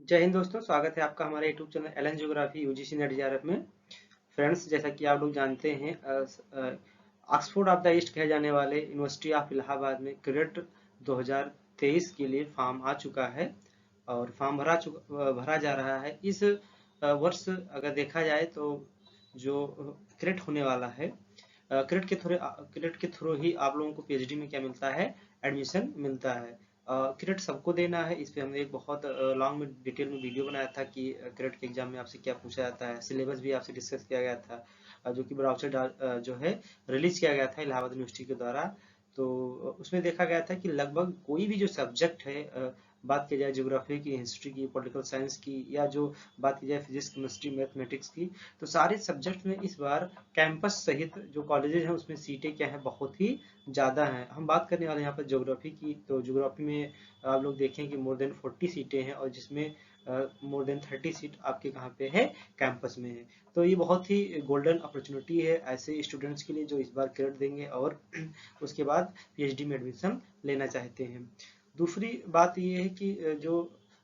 जय हिंद दोस्तों, स्वागत है आपका हमारे YouTube channel Allen geography UGC NET JRF में। फ्रेंड्स, जैसा कि आप लोग जानते हैं, ऑक्सफोर्ड ऑफ द ईस्ट कहे जाने वाले यूनिवर्सिटी ऑफ इलाहाबाद में क्रेट 2023 के लिए फॉर्म आ चुका है और फॉर्म भरा जा रहा है। इस वर्ष अगर देखा जाए तो जो क्रेट होने वाला है, क्रेट के थ्रू ही आप लोगों को पीएचडी में क्या मिलता है, एडमिशन मिलता है। क्रेट सबको देना है। इस पे हमने एक बहुत लॉन्ग में डिटेल में वीडियो बनाया था कि क्रेट के एग्जाम में आपसे क्या पूछा जाता है। सिलेबस भी आपसे डिस्कस किया गया था, जो कि ब्राउचर जो है रिलीज किया गया था इलाहाबाद यूनिवर्सिटी के द्वारा। तो उसमें देखा गया था कि लगभग कोई भी जो सब्जेक्ट है, बात की जाए ज्योग्राफी की, हिस्ट्री की, पॉलिटिकल साइंस की, या जो बात की जाए फिजिक्स, केमिस्ट्री, मैथमेटिक्स की, तो सारे सब्जेक्ट में इस बार कैंपस सहित जो कॉलेजेस हैं उसमें सीटें क्या है, बहुत ही ज़्यादा हैं। हम बात करने वाले हैं यहाँ पर ज्योग्राफी की। तो ज्योग्राफी में आप लोग देखें कि मोर देन 40 सीटें हैं और जिसमें मोर देन 30 सीट आपके कहाँ पे है, कैंपस में है। तो ये बहुत ही गोल्डन अपॉर्चुनिटी है ऐसे स्टूडेंट्स के लिए जो इस बार क्रेडिट देंगे और उसके बाद पीएचडी में एडमिशन लेना चाहते हैं। दूसरी बात ये है कि जो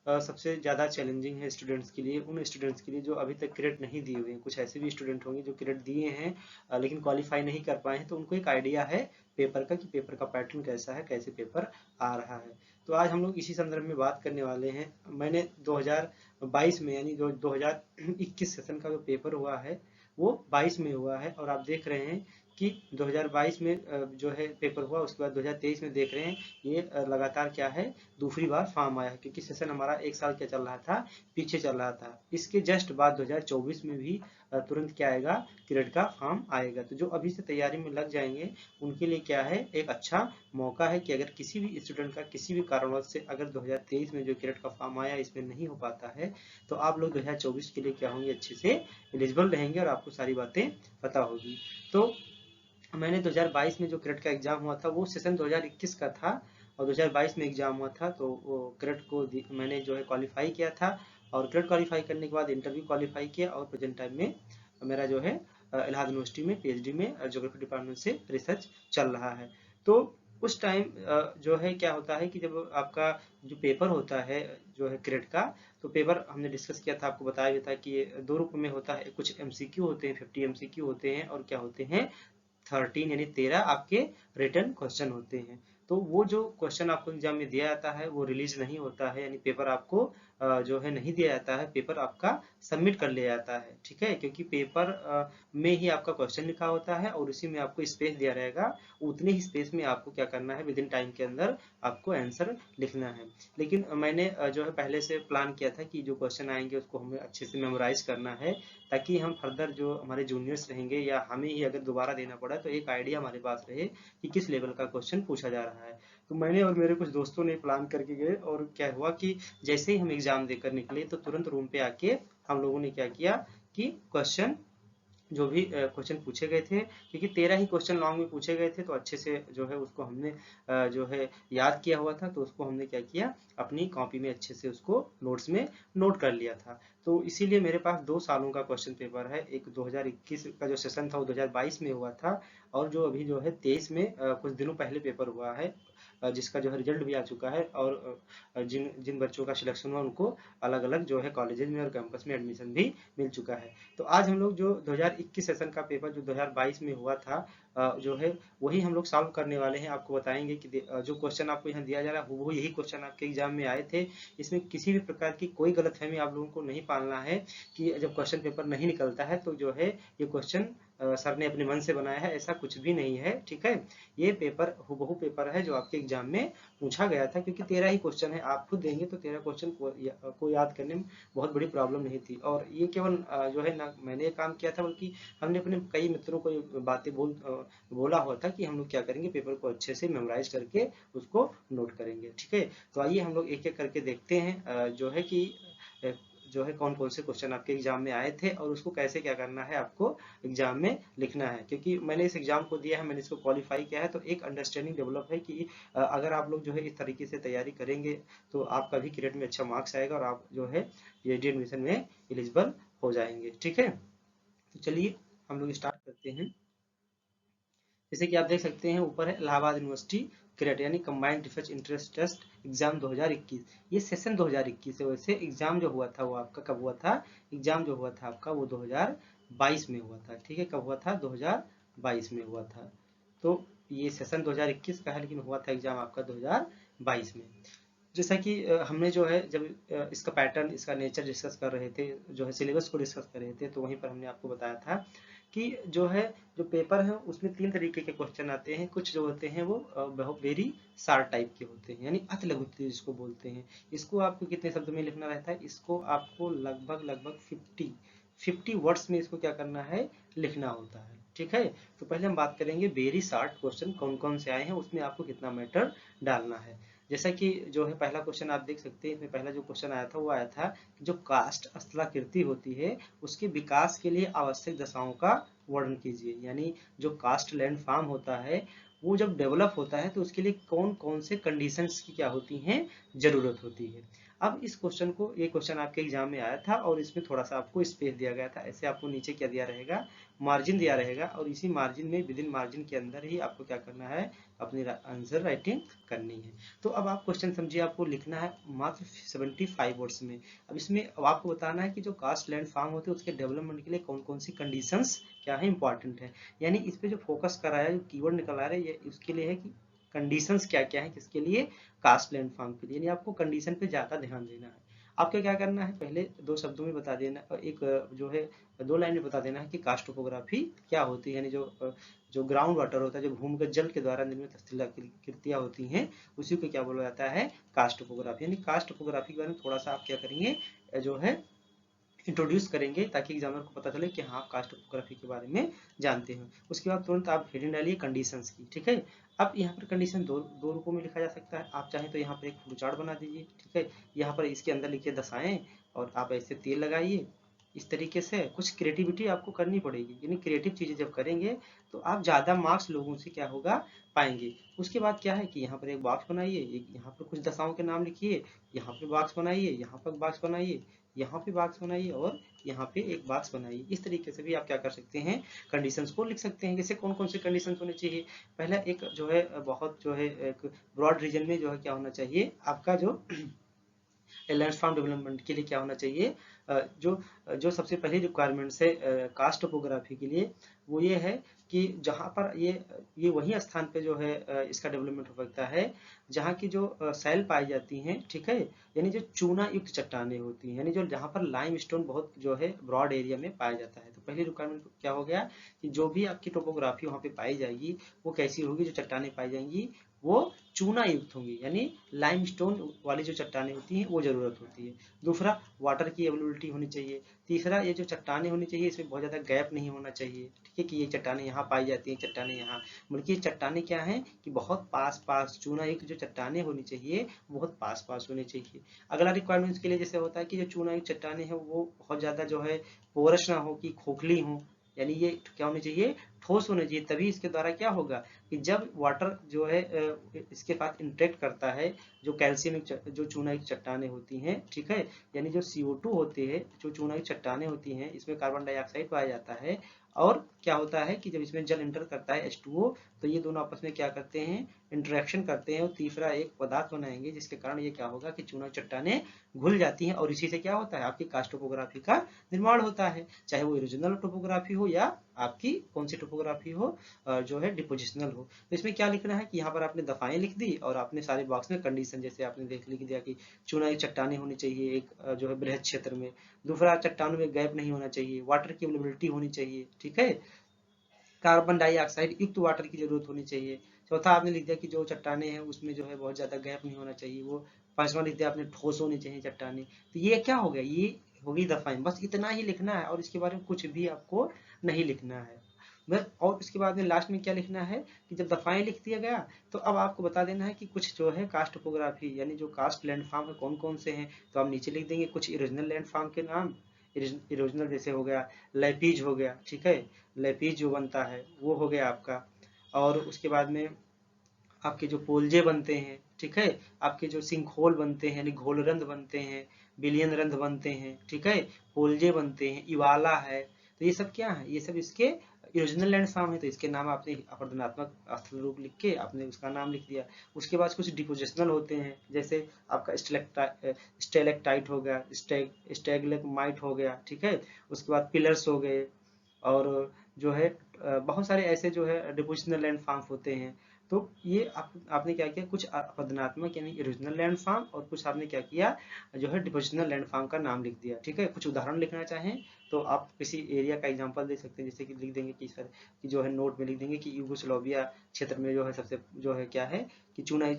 सबसे ज़्यादा चैलेंजिंग है स्टूडेंट्स के लिए, उन स्टूडेंट्स के लिए जो अभी तक क्रेडिट नहीं दिए हुए हैं। कुछ ऐसे भी स्टूडेंट होंगे जो क्रेडिट दिए हैं लेकिन क्वालिफाई नहीं कर पाए हैं, तो उनको एक आइडिया है पेपर का कि पेपर का पैटर्न कैसा है, कैसे पेपर आ रहा है। तो आज हम लोग इसी संदर्भ में बात करने वाले हैं। मैंने 2022 में, यानी जो 2021 सेशन का जो पेपर हुआ है वो 22 में हुआ है, और आप देख रहे हैं कि 2022 में जो है पेपर हुआ, उसके बाद 2023 में देख रहे हैं ये लगातार क्या है, दूसरी बार फॉर्म आया है। क्योंकि सेशन हमारा एक साल क्या चल रहा था, पीछे चल रहा था। इसके जस्ट बाद 2024 में भी तुरंत क्या आएगा, क्रेडिट का फॉर्म आएगा। तो जो अभी से तैयारी में लग जाएंगे उनके लिए क्या है, एक अच्छा मौका है कि अगर किसी भी स्टूडेंट का किसी भी कारणवश से अगर 2023 में जो क्रेडिट का फॉर्म आया इसमें नहीं हो पाता है, तो आप लोग 2024 के लिए क्या होंगे, अच्छे से एलिजिबल रहेंगे और आपको सारी बातें पता होगी। तो मैंने 2022 में जो क्रेडिट का एग्जाम हुआ था वो सेशन 2021 का था, और 2022 में एग्जाम हुआ था। तो वो क्रेडिट को मैंने जो है क्वालिफाई किया था, और क्रेडिट क्वालिफाई करने के बाद इंटरव्यू क्वालिफाई किया, और प्रेजेंट टाइम में मेरा जो है इलाहाबाद यूनिवर्सिटी में पीएचडी में ज्योग्राफी डिपार्टमेंट से रिसर्च चल रहा है। तो उस टाइम जो है क्या होता है कि जब आपका जो पेपर होता है जो है क्रेडिट का, तो पेपर हमने डिस्कस किया था, आपको बताया भी था कि ये दो रूप में होता है। कुछ एमसीक्यू होते हैं, 50 एमसीक्यू होते हैं, और क्या होते हैं, 13 यानी 13 आपके रिटर्न क्वेश्चन होते हैं। तो वो जो क्वेश्चन आपको एग्जाम में दिया जाता है वो रिलीज नहीं होता है, यानी पेपर आपको जो है नहीं दिया जाता है, पेपर आपका सबमिट कर लिया जाता है। ठीक है, क्योंकि पेपर में ही आपका क्वेश्चन लिखा होता है और उसी में आपको स्पेस दिया रहेगा। उतने ही स्पेस में आपको क्या करना है, विद इन टाइम के अंदर आपको आंसर लिखना है। लेकिन मैंने जो है पहले से प्लान किया था कि जो क्वेश्चन आएंगे उसको हमें अच्छे से मेमोराइज करना है, ताकि हम फर्दर जो हमारे जूनियर्स रहेंगे या हमें ही अगर दोबारा देना पड़ा तो एक आइडिया हमारे पास रहे कि किस लेवल का क्वेश्चन पूछा जा रहा है। तो मैंने और मेरे कुछ दोस्तों ने प्लान करके गए, और क्या हुआ कि जैसे ही हम एग्जाम देकर निकले तो तुरंत रूम पे आके हम लोगों ने क्या किया कि क्वेश्चन, जो भी क्वेश्चन पूछे गए थे, क्योंकि 13 ही क्वेश्चन लॉन्ग में पूछे गए थे, तो अच्छे से जो है उसको हमने जो है याद किया हुआ था। तो उसको हमने क्या किया, अपनी कॉपी में अच्छे से उसको नोट्स में नोट कर लिया था। तो इसीलिए मेरे पास 2 सालों का क्वेश्चन पेपर है। एक 2021 का जो सेशन था वो 2022 में हुआ था, और जो अभी जो है 23 में कुछ दिनों पहले पेपर हुआ है, जिसका जो है रिजल्ट भी आ चुका है, और जिन जिन बच्चों का सिलेक्शन हुआ उनको अलग अलग जो है कॉलेजेस में और कैंपस में एडमिशन भी मिल चुका है। तो आज हम लोग जो 2021 सेशन का पेपर जो 2022 में हुआ था जो है वही हम लोग सॉल्व करने वाले हैं। आपको बताएंगे कि जो क्वेश्चन आपको यहाँ दिया जा रहा है वो यही क्वेश्चन आपके एग्जाम में आए थे। इसमें किसी भी प्रकार की कोई गलतफहमी आप लोगों को नहीं पालना है कि जब क्वेश्चन पेपर नहीं निकलता है तो जो है ये क्वेश्चन सर ने अपने मन से बनाया है, ऐसा कुछ भी नहीं है। ठीक है, ये पेपर हुबहू पेपर है जो आपके एग्जाम में पूछा गया था, क्योंकि 13 ही क्वेश्चन है, आप खुद देंगे तो 13 क्वेश्चन को याद करने में बहुत बड़ी प्रॉब्लम नहीं थी। और ये केवल जो है ना मैंने काम किया था, बल्कि हमने अपने कई मित्रों को ये बातें बोला हुआ था कि हम लोग क्या करेंगे, पेपर को अच्छे से मेमोराइज करके उसको नोट करेंगे। ठीक है, तो आइए हम लोग एक एक करके देखते हैं जो है कि जो है कौन कौन से क्वेश्चन आपके एग्जाम में आए थे और उसको कैसे क्या करना है आपको एग्जाम में लिखना है। क्योंकि मैंने इस एग्जाम को दिया है, मैंने इसको क्वालिफाई किया है, तो एक अंडरस्टैंडिंग डेवलप है कि अगर आप लोग जो है इस तरीके से तैयारी करेंगे तो आपका भी क्रेडिट में अच्छा मार्क्स आएगा और आप जो है पीएचडी एडमिशन में एलिजिबल हो जाएंगे। ठीक है, तो चलिए हम लोग स्टार्ट करते हैं। जैसे कि आप देख सकते हैं ऊपर है इलाहाबाद यूनिवर्सिटी क्रेट यानी combined research interest test exam 2021, ये सेशन 2021 है। वैसे एग्जाम जो हुआ था वो आपका कब हुआ था, एग्जाम जो हुआ था आपका वो 2022 में हुआ था, ठीक है। कब हुआ था, 2022 में हुआ था। तो ये सेशन 2021 का है, लेकिन हुआ था एग्जाम आपका 2022 में। जैसा कि हमने जो है जब इसका पैटर्न, इसका नेचर डिस्कस कर रहे थे, जो है सिलेबस को डिस्कस कर रहे थे, तो वहीं पर हमने आपको बताया था कि जो है जो पेपर है उसमें 3 तरीके के क्वेश्चन आते हैं। कुछ जो होते हैं वो बहुत वेरी शार्ट टाइप के होते हैं, यानी अति लघु जिसको बोलते हैं। इसको आपको कितने शब्द में लिखना रहता है, इसको आपको लगभग 50 वर्ड्स में इसको क्या करना है, लिखना होता है, ठीक है। तो पहले हम बात करेंगे वेरी शार्ट क्वेश्चन कौन कौन से आए हैं, उसमें आपको कितना मैटर डालना है। जैसा कि जो है पहला क्वेश्चन आप देख सकते हैं, इसमें पहला जो क्वेश्चन आया था वो आया था कि जो कास्ट स्थलाकृति होती है उसके विकास के लिए आवश्यक दशाओं का वर्णन कीजिए। यानी जो कास्ट लैंड फार्म होता है वो जब डेवलप होता है तो उसके लिए कौन कौन से कंडीशंस की क्या होती हैं, जरूरत होती है। अब इस क्वेश्चन को, ये क्वेश्चन आपके एग्जाम में आया था और इसमें थोड़ा सा आपको स्पेस दिया गया था। ऐसे आपको नीचे क्या दिया रहेगा, मार्जिन दिया रहेगा, और इसी मार्जिन में, विद इन मार्जिन के अंदर ही आपको क्या करना है, अपनी आंसर राइटिंग करनी है। तो अब आप क्वेश्चन समझिए, आपको लिखना है मात्र 75 वर्ड्स में। अब इसमें अब आपको बताना है कि जो कास्ट लैंड फार्म होते हैं उसके डेवलपमेंट के लिए कौन कौन सी कंडीशंस क्या है, इंपॉर्टेंट है। यानी इस पे जो फोकस कर रहा है, जो कीवर्ड निकल रहा है, ये उसके लिए है कि कंडीशंस क्या क्या है, किसके लिए, कास्ट लैंड फार्म के लिए। यानी आपको कंडीशन पे ज्यादा ध्यान देना है। आपको क्या करना है, पहले 2 शब्दों में बता देना, एक जो है 2 लाइन में बता देना है कि कास्ट टोपोग्राफी क्या होती है। यानी जो ग्राउंड वाटर होता है, जो भूमिगत जल के द्वारा निर्मित स्थलाकृतियां होती हैं, उसी को क्या बोला जाता है, कास्ट टोपोग्राफी। यानी कास्ट टोपोग्राफी के बारे में थोड़ा सा आप क्या करेंगे, जो है इंट्रोड्यूस करेंगे, ताकि एग्जामिनर को पता चले कि हाँ आप कास्ट टोपोग्राफी के बारे में जानते हैं। उसके बाद तुरंत आप हेडिंग डालिए कंडीशंस की, ठीक है। अब यहाँ पर कंडीशन दो रूपों में लिखा जा सकता है। आप चाहें तो यहाँ पर एक फ्लो चार्ट बना दीजिए, ठीक है। यहाँ पर इसके अंदर लिखिए दशाएं, और आप ऐसे तेल लगाइए। इस तरीके से कुछ क्रिएटिविटी आपको करनी पड़ेगी, यानी क्रिएटिव चीजें जब करेंगे तो आप ज्यादा मार्क्स लोगों से क्या होगा, पाएंगे। उसके बाद क्या है कि यहाँ पर एक बॉक्स बनाइए, यहाँ पर कुछ दशाओं के नाम लिखिए, यहाँ पे बॉक्स बनाइए, यहाँ पर बॉक्स बनाइए, यहाँ पे बॉक्स बनाइए, और यहाँ पे एक बॉक्स बनाइए। इस तरीके से भी आप क्या कर सकते हैं, कंडीशंस को लिख सकते हैं। जैसे कौन कौन से कंडीशंस होने चाहिए, पहला एक जो है बहुत जो है एक ब्रॉड रीजन में जो है क्या होना चाहिए, आपका जो लैंड फार्म डेवलपमेंट के लिए क्या होना चाहिए, जो जो सबसे पहली रिक्वायरमेंट्स है कास्ट टोपोग्राफी के लिए, वो ये है कि जहाँ पर ये वही स्थान पे जो है इसका डेवलपमेंट हो सकता है जहाँ की जो सैल पाई जाती हैं, ठीक है। यानी जो चूना युक्त चट्टानें होती हैं, यानी जो जहाँ पर लाइम स्टोन बहुत जो है ब्रॉड एरिया में पाया जाता है। तो पहली रिक्वायरमेंट क्या हो गया कि जो भी आपकी टोपोग्राफी वहाँ पे पाई जाएगी वो कैसी होगी, जो चट्टानें पाई जाएंगी वो चूना युक्त होंगी, यानी लाइमस्टोन वाली जो चट्टानें होती हैं वो जरूरत होती है। दूसरा, वाटर की अवेलेबिलिटी होनी चाहिए। तीसरा, ये जो चट्टानें होनी चाहिए इसमें बहुत ज्यादा गैप नहीं होना चाहिए, ठीक है, कि ये चट्टानें यहाँ पाई जाती हैं, चट्टानें यहाँ, बल्कि ये चट्टानें क्या हैं कि बहुत पास पास, चूना युक्त जो चट्टानें होनी चाहिए बहुत पास पास होनी चाहिए। अगला रिक्वायरमेंट्स के लिए जैसे होता है कि जो चूना युक्त चट्टानें हैं वो बहुत ज्यादा जो है पोरस ना हो, कि खोखली हो, यानी ये क्या होनी चाहिए, ठोस होना चाहिए। तभी इसके द्वारा क्या होगा कि जब वाटर जो है इसके साथ इंटरेक्ट करता है, जो कैल्शियम जो चूना की चट्टानें होती हैं, ठीक है, यानी जो CO2 होते हैं, जो चूना की चट्टानें होती हैं, इसमें कार्बन डाइऑक्साइड पाया जाता है, और क्या होता है कि जब इसमें जल इंटर करता है H2O, तो ये दोनों आपस में क्या करते हैं, इंटरेक्शन करते हैं, और तीसरा एक पदार्थ बनाएंगे जिसके कारण ये क्या होगा कि चूना चट्टानें घुल जाती हैं, और इसी से क्या होता है, आपकी कास्ट टोपोग्राफी का निर्माण होता है। चाहे वो ओरिजिनल टोपोग्राफी हो या आपकी कौन सी टोपोग्राफी हो, जो है डिपोजिशनल हो। तो इसमें क्या लिखना है कि यहाँ पर आपने दफाएं लिख दी, और आपने सारे बॉक्स में कंडीशन, जैसे आपने लिख दिया कि चूना की चट्टानें होनी चाहिए एक जो है बृहद क्षेत्र में। दूसरा, चट्टानों में गैप नहीं होना चाहिए, वाटर की अवेलेबिलिटी होनी चाहिए, ठीक है, कार्बन डाइऑक्साइड युक्त वाटर की जरूरत होनी चाहिए। चौथा, आपने लिख दिया कि जो चट्टाने हैं उसमें जो है बहुत ज्यादा गैप नहीं होना चाहिए वो। पांचवा लिख दिया आपने, ठोस होनी चाहिए चट्टाने। तो ये क्या हो गया, ये होगी दफाएं, बस इतना ही लिखना है, और इसके बारे में कुछ भी आपको नहीं लिखना है। और उसके बाद में लास्ट में क्या लिखना है कि जब दफाएं लिख दिया गया तो अब आपको बता देना है कि कुछ जो है कास्ट टोपोग्राफी, यानी जो कास्ट लैंड फार्म है कौन कौन से हैं। तो आप नीचे लिख देंगे कुछ ओरिजिनल लैंड फार्म के नाम। ओरिजिनल जैसे हो गया लेपीज हो गया, ठीक है, लेपीज जो बनता है वो हो गया आपका। और उसके बाद में आपके जो पोलजे बनते हैं, ठीक है, आपके जो सिंखोल बनते हैं, यानी घोलरंध बनते हैं, बिलियन रंध बनते हैं, ठीक है, पोलजे बनते हैं, इवाला है। तो ये सब क्या है, ये सब इसके ओरिजिनल लैंड फॉर्म है तो इसके नाम आपने अपवर्तनात्मक स्थल रूप लिख के आपने उसका नाम लिख दिया। उसके बाद कुछ डिपोजिशनल होते हैं, जैसे आपका स्टेलेक्टाइट हो गया, स्टेगलेमाइट हो गया, ठीक है। उसके बाद पिलर्स हो गए, और जो है बहुत सारे ऐसे जो है डिपोजिशनल लैंड फॉर्म होते हैं। तो ये आपने क्या किया, कुछ अपवर्तनात्मक यानी ओरिजिनल लैंड फॉर्म, और कुछ आपने क्या किया जो है डिपोजिशनल लैंड फॉर्म का नाम लिख दिया, ठीक है। कुछ उदाहरण लिखना चाहें तो आप किसी एरिया का एग्जांपल दे सकते हैं, जैसे कि लिख देंगे कि सर कि जो है नोट में लिख देंगे कि यूगोस्लाविया क्षेत्र में जो है सबसे जो है क्या है कि चुना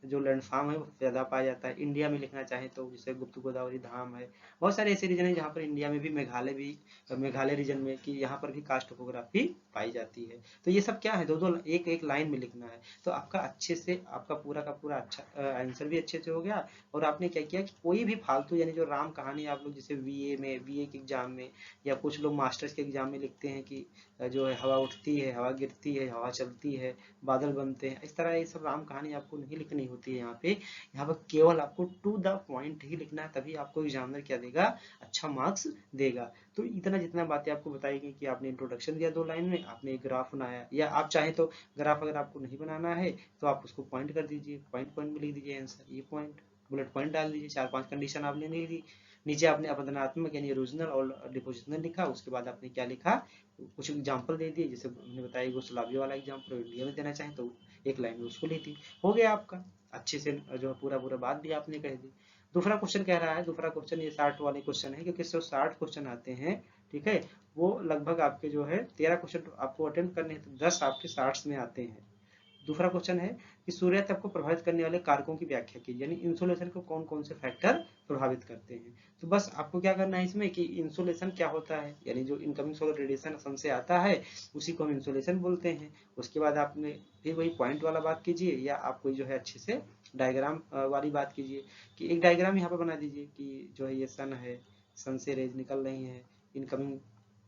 जो लैंड फॉर्म है वो ज्यादा पाया जाता है। इंडिया में लिखना चाहें तो जैसे गुप्त गोदावरी धाम है। बहुत सारे ऐसे रीजन है जहाँ पर इंडिया में भी, मेघालय रीजन में कि यहाँ पर भी कास्ट टोपोग्राफी पाई जाती है। तो ये सब क्या है, दो दो एक एक लाइन में लिखना है। तो आपका अच्छे से आपका पूरा का पूरा अच्छा आंसर भी अच्छे से हो गया। और आपने क्या किया कि कोई भी फालतू यानी जो राम कहानी आप लोग जैसे बीए के एग्जाम में या कुछ लोग मास्टर्स के एग्जाम में लिखते हैं कि जो है हवा उठती है, हवा गिरती है, हवा चलती है, बादल बनते हैं, इस तरह ये सब राम कहानी आपको नहीं लिखनी होती है। यहाँ पर केवल आपको टू द पॉइंट ही लिखना है, तभी आपको एग्जामिनर क्या देगा, अच्छा मार्क्स देगा। तो इतना जितना बातें आपको बताई गई कि आपने इंट्रोडक्शन दिया 2 लाइन में, आपने एक ग्राफ बनाया, या आप चाहें तो ग्राफ अगर आपको नहीं बनाना है तो आप उसको पॉइंट कर दीजिए, पॉइंट पॉइंट में लिख दीजिए आंसर, ये पॉइंट बुलेट पॉइंट डाल दीजिए, 4-5 कंडीशन आपने लिख दी। नीचे आपने अपवर्तनात्मक यानी ओरिजिनल और डिपोजिशनल लिखा, उसके बाद आपने क्या लिखा, कुछ एग्जाम्पल दे दिए, जैसे हमने बताया यूगोस्लाविया वाला एग्जाम्पल, इंडिया में देना चाहें तो एक लाइन में उसको लिख दी, हो गया आपका अच्छे से जो पूरा पूरा बात भी आपने कह दी। दूसरा क्वेश्चन कह रहा है, दूसरा क्वेश्चन ये 60 वाले क्वेश्चन है, क्योंकि 60 क्वेश्चन आते हैं, ठीक है। वो लगभग आपके जो है 13 क्वेश्चन आपको अटेम्प्ट करने हैं, तो 10 आपके 60 में आते हैं। दूसरा क्वेश्चन है कि सूर्य तप को प्रभावित करने वाले कारकों की व्याख्या कीजिए, यानी इंसोलेशन को कौन कौन से फैक्टर प्रभावित करते हैं। तो बस आपको क्या करना है इसमें कि इंसोलेशन क्या होता है, यानी जो इनकमिंग सोलर रेडिएशन सन से आता है उसी को हम इंसोलेशन बोलते हैं। उसके बाद आपने फिर वही पॉइंट वाला बात कीजिए, या आप कोई जो है अच्छे से डायग्राम वाली बात कीजिए, कि एक डायग्राम यहाँ पर बना दीजिए कि जो है ये सन है, सन से रेज निकल रही है, इनकमिंग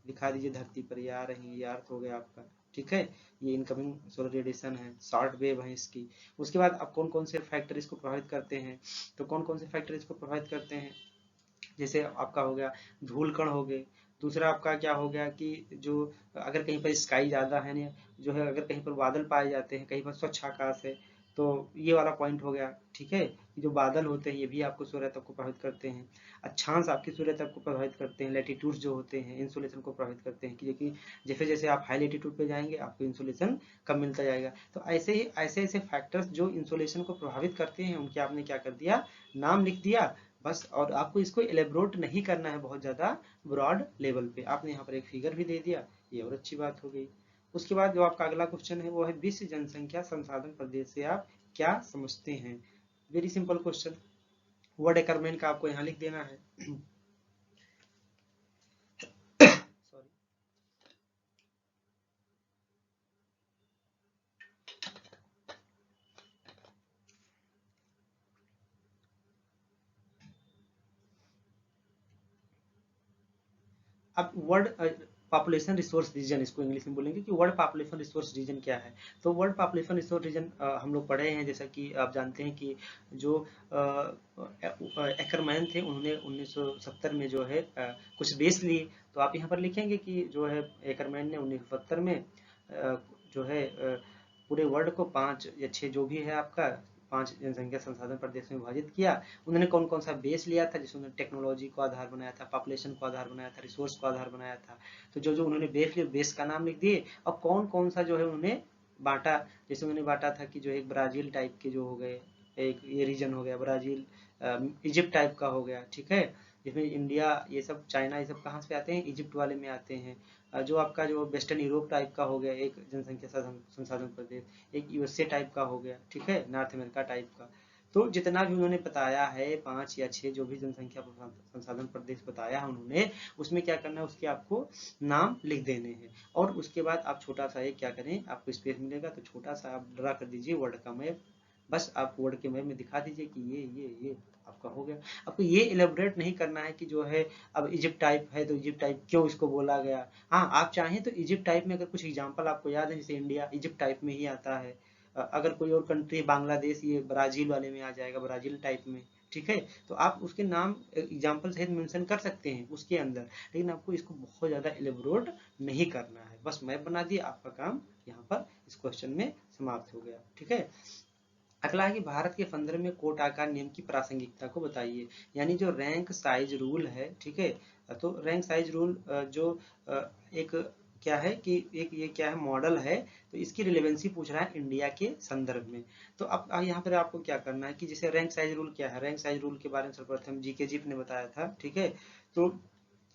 दिखा दीजिए धरती पर, ये आ रही है, ये अर्थ हो गया आपका, ठीक है। ये इनकमिंग सोलर रेडिएशन है, शॉर्ट वेव है इसकी। उसके बाद अब कौन कौन से फैक्टर इसको प्रभावित करते हैं, तो कौन कौन से फैक्टर इसको प्रभावित करते हैं, जैसे आपका हो गया धूल कण हो गए। दूसरा आपका क्या हो गया कि जो अगर कहीं पर स्काई ज्यादा है ना, जो है अगर कहीं पर बादल पाए जाते हैं, कहीं पर स्वच्छ आकाश है, तो ये वाला पॉइंट हो गया, ठीक है। जो बादल होते हैं ये भी आपको सूर्य तप को प्रभावित करते हैं। अक्षांश आपके सूर्य तप को प्रभावित करते हैं। लैटिट्यूड जो होते हैं इंसोलेशन को प्रभावित करते हैं, कि जैसे जैसे आप हाई लैटिट्यूड पे जाएंगे आपको इंसोलेशन कम मिलता जाएगा। तो ऐसे ही ऐसे ऐसे फैक्टर्स जो इंसोलेशन को प्रभावित करते हैं उनके आपने क्या कर दिया, नाम लिख दिया बस। और आपको इसको एलेबोरेट नहीं करना है बहुत ज्यादा ब्रॉड लेवल पे। आपने यहाँ पर एक फिगर भी दे दिया, ये और अच्छी बात हो गई। उसके बाद जो आपका अगला क्वेश्चन है वो है विश्व जनसंख्या संसाधन प्रदेश से आप क्या समझते हैं। Very simple question, word Ackerman का आपको यहाँ लिख देना है। सॉरी, अब वर्ड पॉपुलेशन रिसोर्स रीजन इसको इंग्लिश में बोलेंगे कि वर्ल्ड पॉपुलेशन रिसोर्स रीजन क्या है। तो वर्ल्ड पॉपुलेशन रिसोर्स रीजन हम लोग पढ़े हैं, जैसा कि आप जानते हैं कि जो एकरमैन थे उन्होंने 1970 में जो है कुछ बेस लिए। तो आप यहाँ पर लिखेंगे कि जो है एकरमैन ने 1970 में जो है पूरे वर्ल्ड को 5 या 6 जो भी है आपका 5 जनसंख्या संसाधन प्रदेश में विभाजित किया। उन्होंने कौन कौन सा बेस लिया था, जिसमें टेक्नोलॉजी को आधार बनाया था, पॉपुलेशन को आधार बनाया था, रिसोर्स को आधार बनाया था। तो जो जो उन्होंने बेस लिया बेस का नाम लिख दिए, और कौन कौन सा जो है उन्होंने बांटा। जैसे उन्होंने बांटा था कि जो एक ब्राजील टाइप के जो हो गए, एक ये रीजन हो गया ब्राजील, इजिप्ट टाइप का हो गया, ठीक है। जिसमें इंडिया ये सब, चाइना ये सब कहाँ से आते हैं, इजिप्ट वाले में आते हैं। जो आपका जो वेस्टर्न यूरोप टाइप का हो गया एक जनसंख्या संसाधन प्रदेश, एक यूएसए टाइप का हो गया, ठीक है, नॉर्थ अमेरिका टाइप का। तो जितना भी उन्होंने बताया है 5 या 6 जो भी जनसंख्या संसाधन प्रदेश बताया है उन्होंने, उसमें क्या करना है, उसके आपको नाम लिख देने हैं। और उसके बाद आप छोटा सा एक क्या करें, आपको स्पेस मिलेगा तो छोटा सा आप ड्रा कर दीजिए वर्ल्ड का मैप। बस आप वर्ल्ड के मैप में दिखा दीजिए कि ये आपका हो गया। आपको ये इलेबोरेट नहीं करना है कि जो है अब इजिप्ट टाइप है तो इजिप्ट टाइप क्यों इसको बोला गया। हाँ, आप चाहें तो इजिप्ट टाइप में अगर कुछ एग्जांपल आपको याद है, जैसे इंडिया इजिप्ट टाइप में ही आता है। अगर कोई और कंट्री बांग्लादेश, ये ब्राजील वाले में आ जाएगा, ब्राजील टाइप में, ठीक है। तो आप उसके नाम एग्जाम्पल सहित मेंशन कर सकते हैं उसके अंदर, लेकिन आपको इसको बहुत ज़्यादा एलेबोरेट नहीं करना है। बस मैप बना दिया, आपका काम यहाँ पर इस क्वेश्चन में समाप्त हो गया। ठीक है। अगला है कि भारत के 15वें कोट आकार नियम की प्रासंगिकता को बताइए। यानी जो रैंक साइज रूल है, ठीक है, तो रैंक साइज रूल जो एक क्या है कि एक ये क्या है मॉडल है, तो इसकी रिलेवेंसी पूछ रहा है इंडिया के संदर्भ में। तो अब यहाँ पर आपको क्या करना है कि जैसे रैंक साइज रूल क्या है, रैंक साइज रूल के बारे में सर्वप्रथम जीके जीप ने बताया था। ठीक है। तो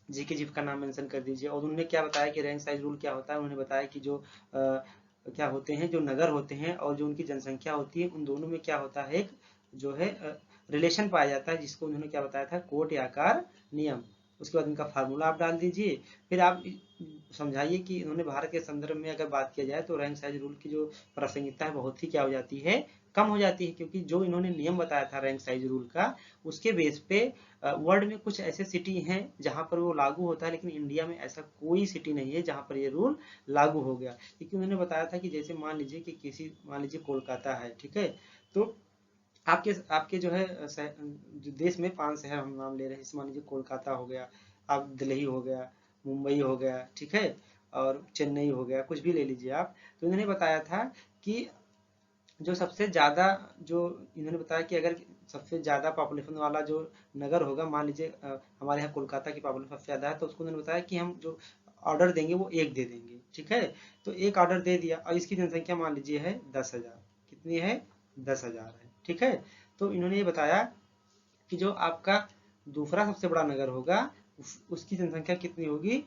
जीके जीप का नाम मेंशन कर दीजिए। और उन्होंने क्या बताया कि रैंक साइज रूल क्या होता है। उन्होंने बताया कि जो क्या होते हैं, जो नगर होते हैं और जो उनकी जनसंख्या होती है, उन दोनों में क्या होता है, एक जो है रिलेशन पाया जाता है, जिसको उन्होंने क्या बताया था, कोट आकार नियम। उसके बाद इनका फार्मूला आप डाल दीजिए। फिर आप समझाइए कि इन्होंने भारत के संदर्भ में अगर बात किया जाए तो रैंक साइज रूल की जो प्रासंगिकता है बहुत ही क्या हो जाती है, कम हो जाती है। क्योंकि जो इन्होंने नियम बताया था रैंक साइज रूल का, उसके बेस पे वर्ल्ड में कुछ ऐसे सिटी हैं जहां पर वो लागू होता है, लेकिन इंडिया में ऐसा कोई सिटी नहीं है जहां पर ये रूल लागू हो गया। क्योंकि उन्होंने बताया था कि जैसे मान लीजिए कि मान लीजिए कोलकाता है, ठीक है, तो आपके आपके जो है जो देश में 5 शहर हम नाम ले रहे हैं, जैसे मान लीजिए कोलकाता हो गया, आप दिल्ली हो गया, मुंबई हो गया, ठीक है, और चेन्नई हो गया, कुछ भी ले लीजिए आप। तो इन्होंने बताया था कि जो सबसे ज़्यादा, जो इन्होंने बताया कि अगर सबसे ज़्यादा पॉपुलेशन वाला जो नगर होगा, मान लीजिए हमारे यहाँ कोलकाता की पॉपुलेशन सबसे ज़्यादा है, तो उसको उन्होंने बताया कि हम जो ऑर्डर देंगे वो एक दे देंगे। ठीक है। तो एक ऑर्डर दे दिया और इसकी जनसंख्या मान लीजिए है 10,000। कितनी है? 10,000 है। ठीक है। तो इन्होंने ये बताया कि जो आपका दूसरा सबसे बड़ा नगर होगा उसकी जनसंख्या कितनी होगी।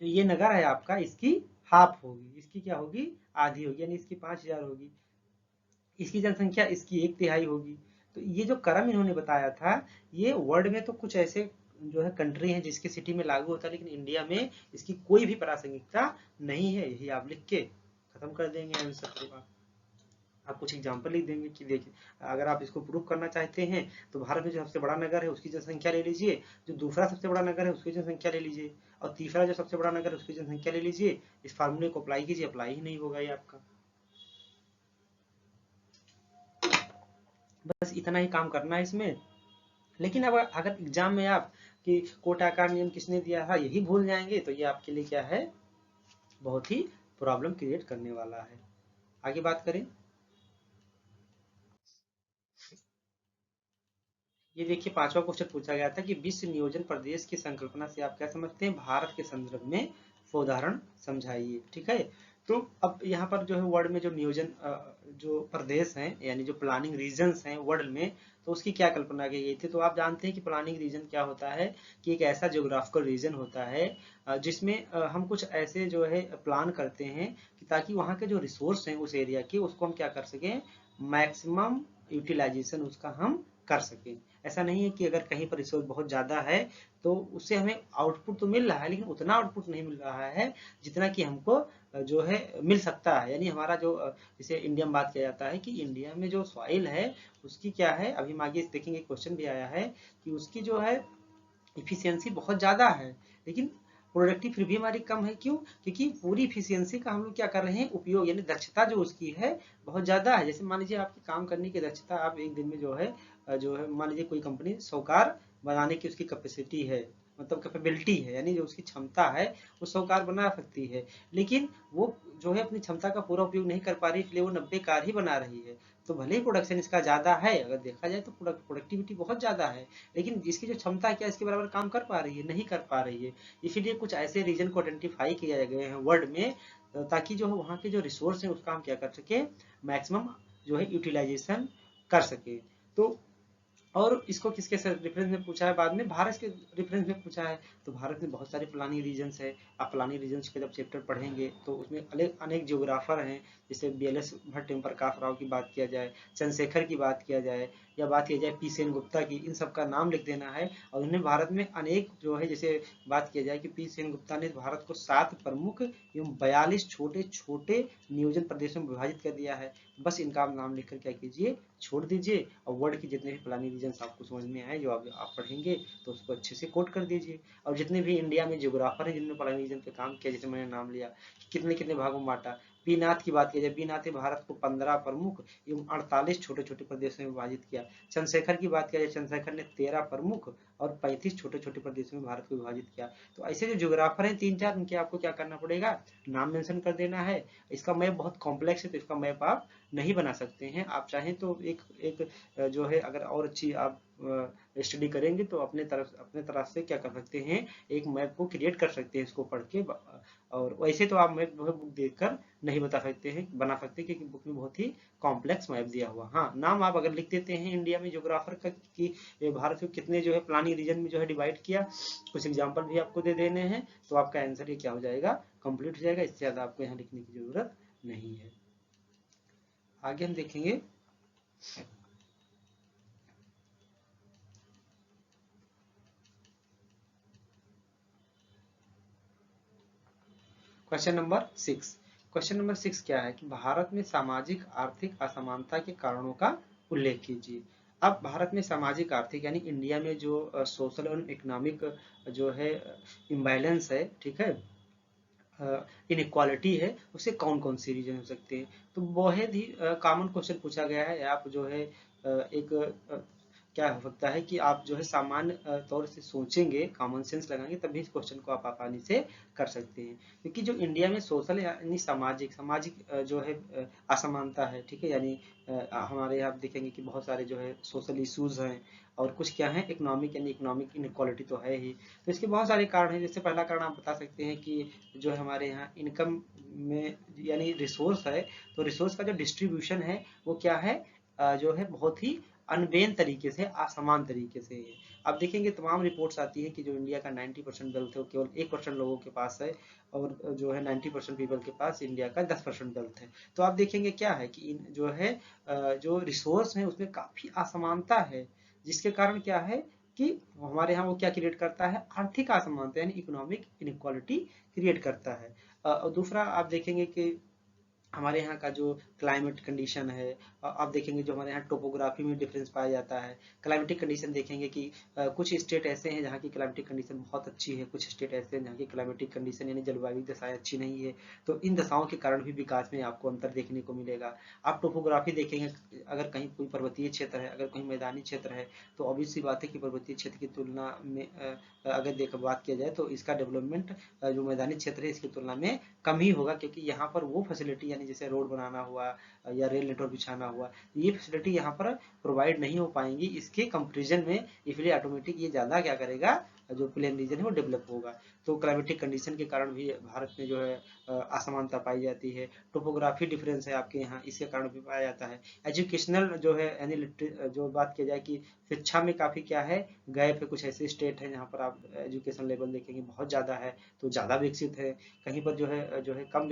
जो ये नगर है आपका, इसकी हाफ होगी, इसकी क्या होगी, आधी होगी, यानी इसकी 5,000 होगी। इसकी जनसंख्या इसकी 1/3 होगी। तो ये जो क्रम इन्होंने बताया था, ये वर्ल्ड में तो कुछ ऐसे जो है कंट्री हैं जिसके सिटी में लागू होता है, लेकिन इंडिया में इसकी कोई भी प्रासंगिकता नहीं है। यही आप लिख के खत्म कर देंगे आंसर को। आप कुछ एग्जाम्पल लिख देंगे कि देखिए, अगर आप इसको प्रूव करना चाहते हैं तो भारत में जो सबसे बड़ा नगर है उसकी जनसंख्या ले लीजिए, जो दूसरा सबसे बड़ा नगर है उसकी जनसंख्या ले लीजिए, और तीसरा जो सबसे बड़ा नगर है उसकी जनसंख्या ले लीजिए। इस फार्मूले को अप्लाई कीजिए, अप्लाई ही नहीं होगा ये आपका। बस इतना ही काम करना है इसमें। लेकिन अब अगर एग्जाम में आप कि कोट आकार नियम किसने दिया था यही भूल जाएंगे, तो ये आपके लिए क्या है, बहुत ही प्रॉब्लम क्रिएट करने वाला है। आगे बात करें। ये देखिए 5वां क्वेश्चन पूछा गया था कि विश्व नियोजन प्रदेश की संकल्पना से आप क्या समझते हैं, भारत के संदर्भ में उदाहरण समझाइए। ठीक है। तो अब यहाँ पर जो है वर्ल्ड में जो नियोजन जो प्रदेश हैं, यानी जो प्लानिंग रीजन्स हैं वर्ल्ड में, तो उसकी क्या कल्पना की गई थी। तो आप जानते हैं कि प्लानिंग रीजन क्या होता है, कि एक ऐसा ज्योग्राफिकल रीजन होता है जिसमें हम कुछ ऐसे जो है प्लान करते हैं कि ताकि वहाँ के जो रिसोर्स हैं उस एरिया के, उसको हम क्या कर सकें, मैक्सिमम यूटिलाइजेशन उसका हम कर सकें। ऐसा नहीं है कि अगर कहीं पर रिसोर्स बहुत ज़्यादा है तो उससे हमें आउटपुट तो मिल रहा है, लेकिन उतना आउटपुट नहीं मिल रहा है जितना कि हमको जो है मिल सकता है। यानी हमारा जो जैसे इंडिया में बात किया जाता है कि इंडिया में जो सॉइल है उसकी क्या है, अभी हम आगे देखेंगे क्वेश्चन भी आया है कि उसकी जो है इफिशियंसी बहुत ज़्यादा है, लेकिन प्रोडक्टिव फिर भी हमारी कम है। क्यों? क्योंकि पूरी इफिशियंसी का हम लोग क्या कर रहे हैं, उपयोग, यानी दक्षता जो उसकी है बहुत ज़्यादा है। जैसे मान लीजिए आपकी काम करने की दक्षता, आप एक दिन में जो है मान लीजिए कोई कंपनी 100 कार बनाने की उसकी कैपेसिटी है, मतलब कैपेबिलिटी है, यानी जो उसकी क्षमता है वो 100 कार बना सकती है, लेकिन वो जो है अपनी क्षमता का पूरा उपयोग नहीं कर पा रही, इसलिए वो 90 कार ही बना रही है। तो भले ही प्रोडक्शन इसका ज़्यादा है, अगर देखा जाए तो प्रोडक्टिविटी बहुत ज़्यादा है, लेकिन इसकी जो क्षमता है क्या इसके बराबर काम कर पा रही है, नहीं कर पा रही है। इसीलिए कुछ ऐसे रीजन को आइडेंटिफाई किए गए हैं वर्ल्ड में, ताकि जो है वहाँ के जो रिसोर्स है उसका हम क्या कर सके, मैक्सिमम जो है यूटिलाइजेशन कर सके। तो और इसको किसके रेफरेंस में पूछा है, बाद में भारत के रेफरेंस में पूछा है। तो भारत में बहुत सारे प्लानिंग रीजन्स है। आप प्लानिंग रीजन्स के जब चैप्टर पढ़ेंगे तो उसमें अनेक जियोग्राफर हैं, जैसे BLS भट्ट एवं प्रकाश राव की बात किया जाए, चंद्रशेखर की बात किया जाए, या बात किया जाए P सेनगुप्ता की, इन सब का नाम लिख देना है। और उन्हें भारत में अनेक जो है, जैसे बात किया जाए कि P सेनगुप्ता ने भारत को 7 प्रमुख एवं 42 छोटे छोटे नियोजन प्रदेशों में विभाजित कर दिया है। बस इनका आप नाम लिखकर क्या कीजिए, छोड़ दीजिए, और वर्ल्ड की जितने भी प्लानिंग रीजन्स आपको समझ में आए, जो आप पढ़ेंगे तो उसको अच्छे से कोट कर दीजिए। और जितने भी इंडिया में जियोग्राफर हैं जिन्होंने प्लानिंग रीजन पे काम किया, जैसे मैंने नाम लिया कि कितने कितने भागों में बांटा, बी नाथ की बात की जाए, बी नाथ ने भारत को 15 प्रमुख एवं 48 छोटे छोटे प्रदेशों में विभाजित किया। चंद्रशेखर की बात किया जाए, चंद्रशेखर ने 13 प्रमुख और 35 छोटे छोटे प्रदेशों में भारत को विभाजित किया। तो ऐसे जो ज्योग्राफर हैं 3-4, उनके आपको क्या करना पड़ेगा, नाम मेंशन कर देना है। इसका मैप बहुत कॉम्प्लेक्स है, तो इसका मैप आप नहीं बना सकते हैं। आप चाहें तो एक एक जो है, अगर और अच्छी आप स्टडी करेंगे तो अपने तरफ से क्या कर सकते हैं, एक मैप को क्रिएट कर सकते हैं इसको पढ़ के। और वैसे तो आप मैप बुक देखकर नहीं बना सकते, क्योंकि बुक में बहुत ही कॉम्प्लेक्स मैप दिया हुआ। हाँ, नाम आप अगर लिख देते हैं इंडिया में ज्योग्राफर का कि भारत को कितने जो है प्लानिंग रीजन में जो है डिवाइड किया, कुछ एग्जाम्पल भी आपको दे देने हैं, तो आपका आंसर ये क्या हो जाएगा, कंप्लीट हो जाएगा। इससे ज्यादा आपको यहाँ लिखने की जरूरत नहीं है। आगे हम देखेंगे क्वेश्चन नंबर 6। क्वेश्चन नंबर 6 क्या है कि भारत में सामाजिक आर्थिक असमानता के कारणों का उल्लेख कीजिए। अब भारत में सामाजिक आर्थिक यानी इंडिया में जो सोशल और इकोनॉमिक जो है इम्बैलेंस है, ठीक है, इनइक्वालिटी है, उसे कौन कौन से रीजन हो सकते हैं। तो बहुत ही कॉमन क्वेश्चन पूछा गया है। आप जो है एक क्या हो सकता है कि आप जो है सामान्य तौर से सोचेंगे, कॉमन सेंस लगाएंगे, तभी इस क्वेश्चन को आप आसानी से कर सकते हैं। क्योंकि जो इंडिया में सोशल यानी सामाजिक जो है असमानता है, ठीक है, यानी हमारे यहाँ आप देखेंगे कि बहुत सारे जो है सोशल इश्यूज हैं, और कुछ क्या है, इकोनॉमिक यानी इकोनॉमिक इनइक्वालिटी तो है ही। तो इसके बहुत सारे कारण हैं। जैसे पहला कारण आप बता सकते हैं कि जो है हमारे यहाँ इनकम में यानी रिसोर्स है, तो रिसोर्स का जो डिस्ट्रीब्यूशन है वो क्या है, जो है बहुत ही अनबेन तरीके से, असमान तरीके से है। आप देखेंगे तमाम रिपोर्ट्स आती है कि जो इंडिया का 90% वेल्थ है वो केवल 1% लोगों के पास है, और जो है 90% पीपल के पास इंडिया का 10% वेल्थ है। तो आप देखेंगे क्या है कि जो है जो रिसोर्स है उसमें काफी असमानता है, जिसके कारण क्या है कि हमारे यहाँ वो क्या क्रिएट करता है, आर्थिक असमानता यानी इकोनॉमिक इनइक्वालिटी क्रिएट करता है। और दूसरा आप देखेंगे कि हमारे यहाँ का जो क्लाइमेट कंडीशन है, आप देखेंगे जो हमारे यहाँ टोपोग्राफी में डिफरेंस पाया जाता है। क्लाइमेटिक कंडीशन देखेंगे कि कुछ स्टेट ऐसे हैं जहाँ की क्लाइमेटिक कंडीशन बहुत अच्छी है, कुछ स्टेट ऐसे हैं जहाँ की क्लाइमेटिक कंडीशन यानी जलवायु दशाएं अच्छी नहीं है। तो इन दशाओं के कारण भी विकास में आपको अंतर देखने को मिलेगा। आप टोपोग्राफी देखेंगे, अगर कहीं कोई पर्वतीय क्षेत्र है, अगर कहीं मैदानी क्षेत्र है, तो ऑब्वियस सी बात है कि पर्वतीय क्षेत्र की तुलना में अगर बात किया जाए तो इसका डेवलपमेंट जो मैदानी क्षेत्र है इसकी तुलना में कम ही होगा, क्योंकि यहाँ पर वो फैसिलिटी यानी जैसे रोड बनाना हुआ या रेल नेटवर्क बिछाना हुआ, ये फैसिलिटी यहाँ पर प्रोवाइड नहीं हो पाएंगी इसके कंपेरिजन में। इसलिए ऑटोमेटिक ये ज्यादा क्या करेगा, जो प्लेन रीजन है वो डेवलप होगा। तो क्लाइमेटिक कंडीशन के कारण भी भारत में जो है असमानता पाई जाती है। टोपोग्राफी डिफरेंस है आपके यहाँ, इसके कारण भी पाया जाता है। एजुकेशनल जो है यानी जो बात की जाए कि शिक्षा में काफी क्या है, गैप है। कुछ ऐसे स्टेट है जहाँ पर आप एजुकेशन लेवल देखेंगे बहुत ज्यादा है, तो ज्यादा विकसित है, कहीं पर जो है कम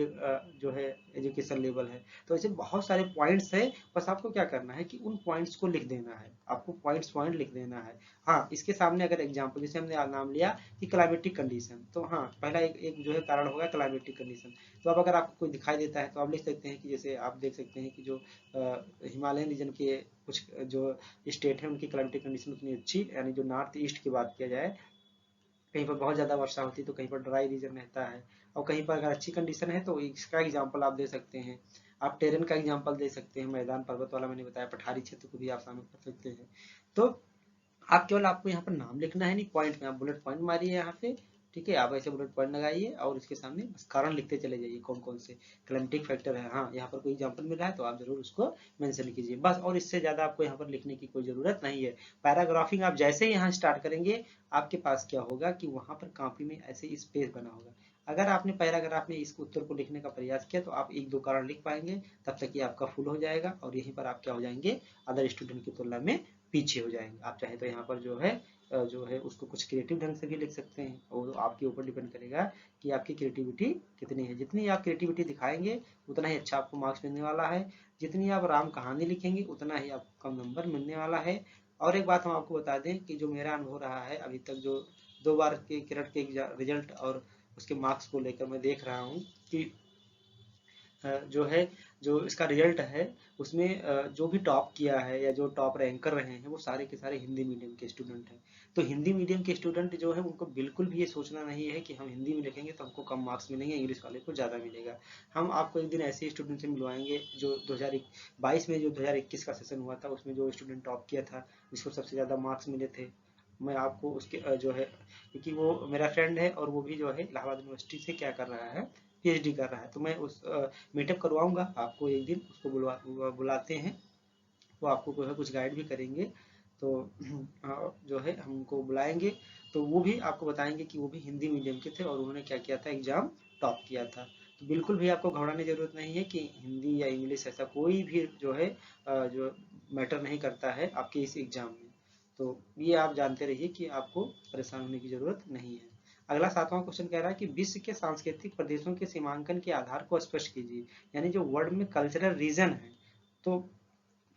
जो है एजुकेशन लेवल है। तो ऐसे बहुत सारे पॉइंट्स है, बस आपको क्या करना है कि उन पॉइंट्स को लिख देना है, आपको पॉइंट लिख देना है। हाँ, इसके सामने अगर एग्जाम्पल जैसे हमने नाम लिया कि क्लाइमेटिक कंडीशन, तो हाँ पहला एक जो है कारण होगा क्लाइमेटिक कंडीशन। तो अब अगर आपको कोई दिखाई देता है तो आप लिख सकते हैं कि जैसे आप देख सकते हैं कि जो हिमालयन रीजन के कुछ जो स्टेट है उनकी क्लाइमेटिक कंडीशन उतनी अच्छी, यानी जो नॉर्थ ईस्ट की बात किया जाए, कहीं पर बहुत ज्यादा वर्षा होती है तो कहीं पर ड्राई रीजन रहता है, और कहीं पर अगर अच्छी कंडीशन है तो इसका एग्जाम्पल आप दे सकते हैं। आप टेरेन का एग्जाम्पल दे सकते हैं, मैदान पर्वत वाला मैंने बताया, पठारी क्षेत्र को भी आप शामिल कर सकते हैं। तो आप केवल आपको यहाँ पर नाम लिखना है, नहीं पॉइंट में आप बुलेट पॉइंट मारिए यहाँ पे, ठीक है, आप ऐसे बुलेट पॉइंट लगाइए और इसके सामने बस कारण लिखते चले जाइए कौन कौन से क्लाइमेटिक फैक्टर है। हाँ, यहाँ पर कोई एग्जाम्पल मिल रहा है तो आप जरूर उसको मेंशन कीजिए बस, और इससे ज्यादा आपको यहाँ पर लिखने की कोई जरूरत नहीं है। पैराग्राफिंग आप जैसे ही यहाँ स्टार्ट करेंगे, आपके पास क्या होगा कि वहां पर कॉपी में ऐसे स्पेस बना होगा। अगर आपने पैराग्राफ में इस उत्तर को लिखने का प्रयास किया तो आप 1-2 कारण लिख पाएंगे, तब तक ये आपका फुल हो जाएगा, और यहीं पर आप क्या हो जाएंगे, अदर स्टूडेंट की तुलना में पीछे हो जाएंगे। आप चाहे तो यहाँ पर जो है उसको कुछ क्रिएटिव ढंग से भी लिख सकते हैं, और आपके ऊपर डिपेंड करेगा कि आपकी क्रिएटिविटी कितनी है। जितनी आप क्रिएटिविटी दिखाएंगे उतना ही अच्छा आपको मार्क्स मिलने वाला है। जितनी आप राम कहानी लिखेंगे उतना ही आपको कम नंबर मिलने वाला है। और एक बात हम आपको बता दें कि जो मेरा अनुभव रहा है अभी तक, जो 2 बार के किरण के रिजल्ट और उसके मार्क्स को लेकर मैं देख रहा हूँ कि जो है, जो इसका रिजल्ट है उसमें जो भी टॉप किया है या जो टॉप रैंकर रहे हैं वो सारे के सारे हिंदी मीडियम के स्टूडेंट हैं। तो हिंदी मीडियम के स्टूडेंट जो है उनको बिल्कुल भी ये सोचना नहीं है कि हम हिंदी में लिखेंगे तो हमको कम मार्क्स मिलेंगे, इंग्लिश वाले को ज़्यादा मिलेगा। हम आपको एक दिन ऐसे स्टूडेंट से मिलवाएंगे जो 2022 में, जो 2021 का सेशन हुआ था उसमें जो स्टूडेंट टॉप किया था, जिसको सबसे ज़्यादा मार्क्स मिले थे, मैं आपको उसके जो है, क्योंकि वो मेरा फ्रेंड है और वो भी जो है इलाहाबाद यूनिवर्सिटी से क्या कर रहा है, पीएचडी कर रहा है, तो मैं उस मीटअप करवाऊंगा आपको एक दिन, उसको बुलाते हैं, वो आपको जो है कुछ गाइड भी करेंगे। तो जो है हमको बुलाएंगे तो वो भी आपको बताएंगे कि वो भी हिंदी मीडियम के थे और उन्होंने क्या किया था, एग्जाम टॉप किया था। तो बिल्कुल भी आपको घबराने की जरूरत नहीं है कि हिंदी या इंग्लिश ऐसा कोई भी जो है जो मैटर नहीं करता है आपके इस एग्जाम में। तो ये आप जानते रहिए कि आपको परेशान होने की जरूरत नहीं है। अगला 7वां क्वेश्चन कह रहा है कि विश्व के सांस्कृतिक प्रदेशों के सीमांकन के आधार को स्पष्ट कीजिए, यानी जो वर्ड में कल्चरल रीजन है। तो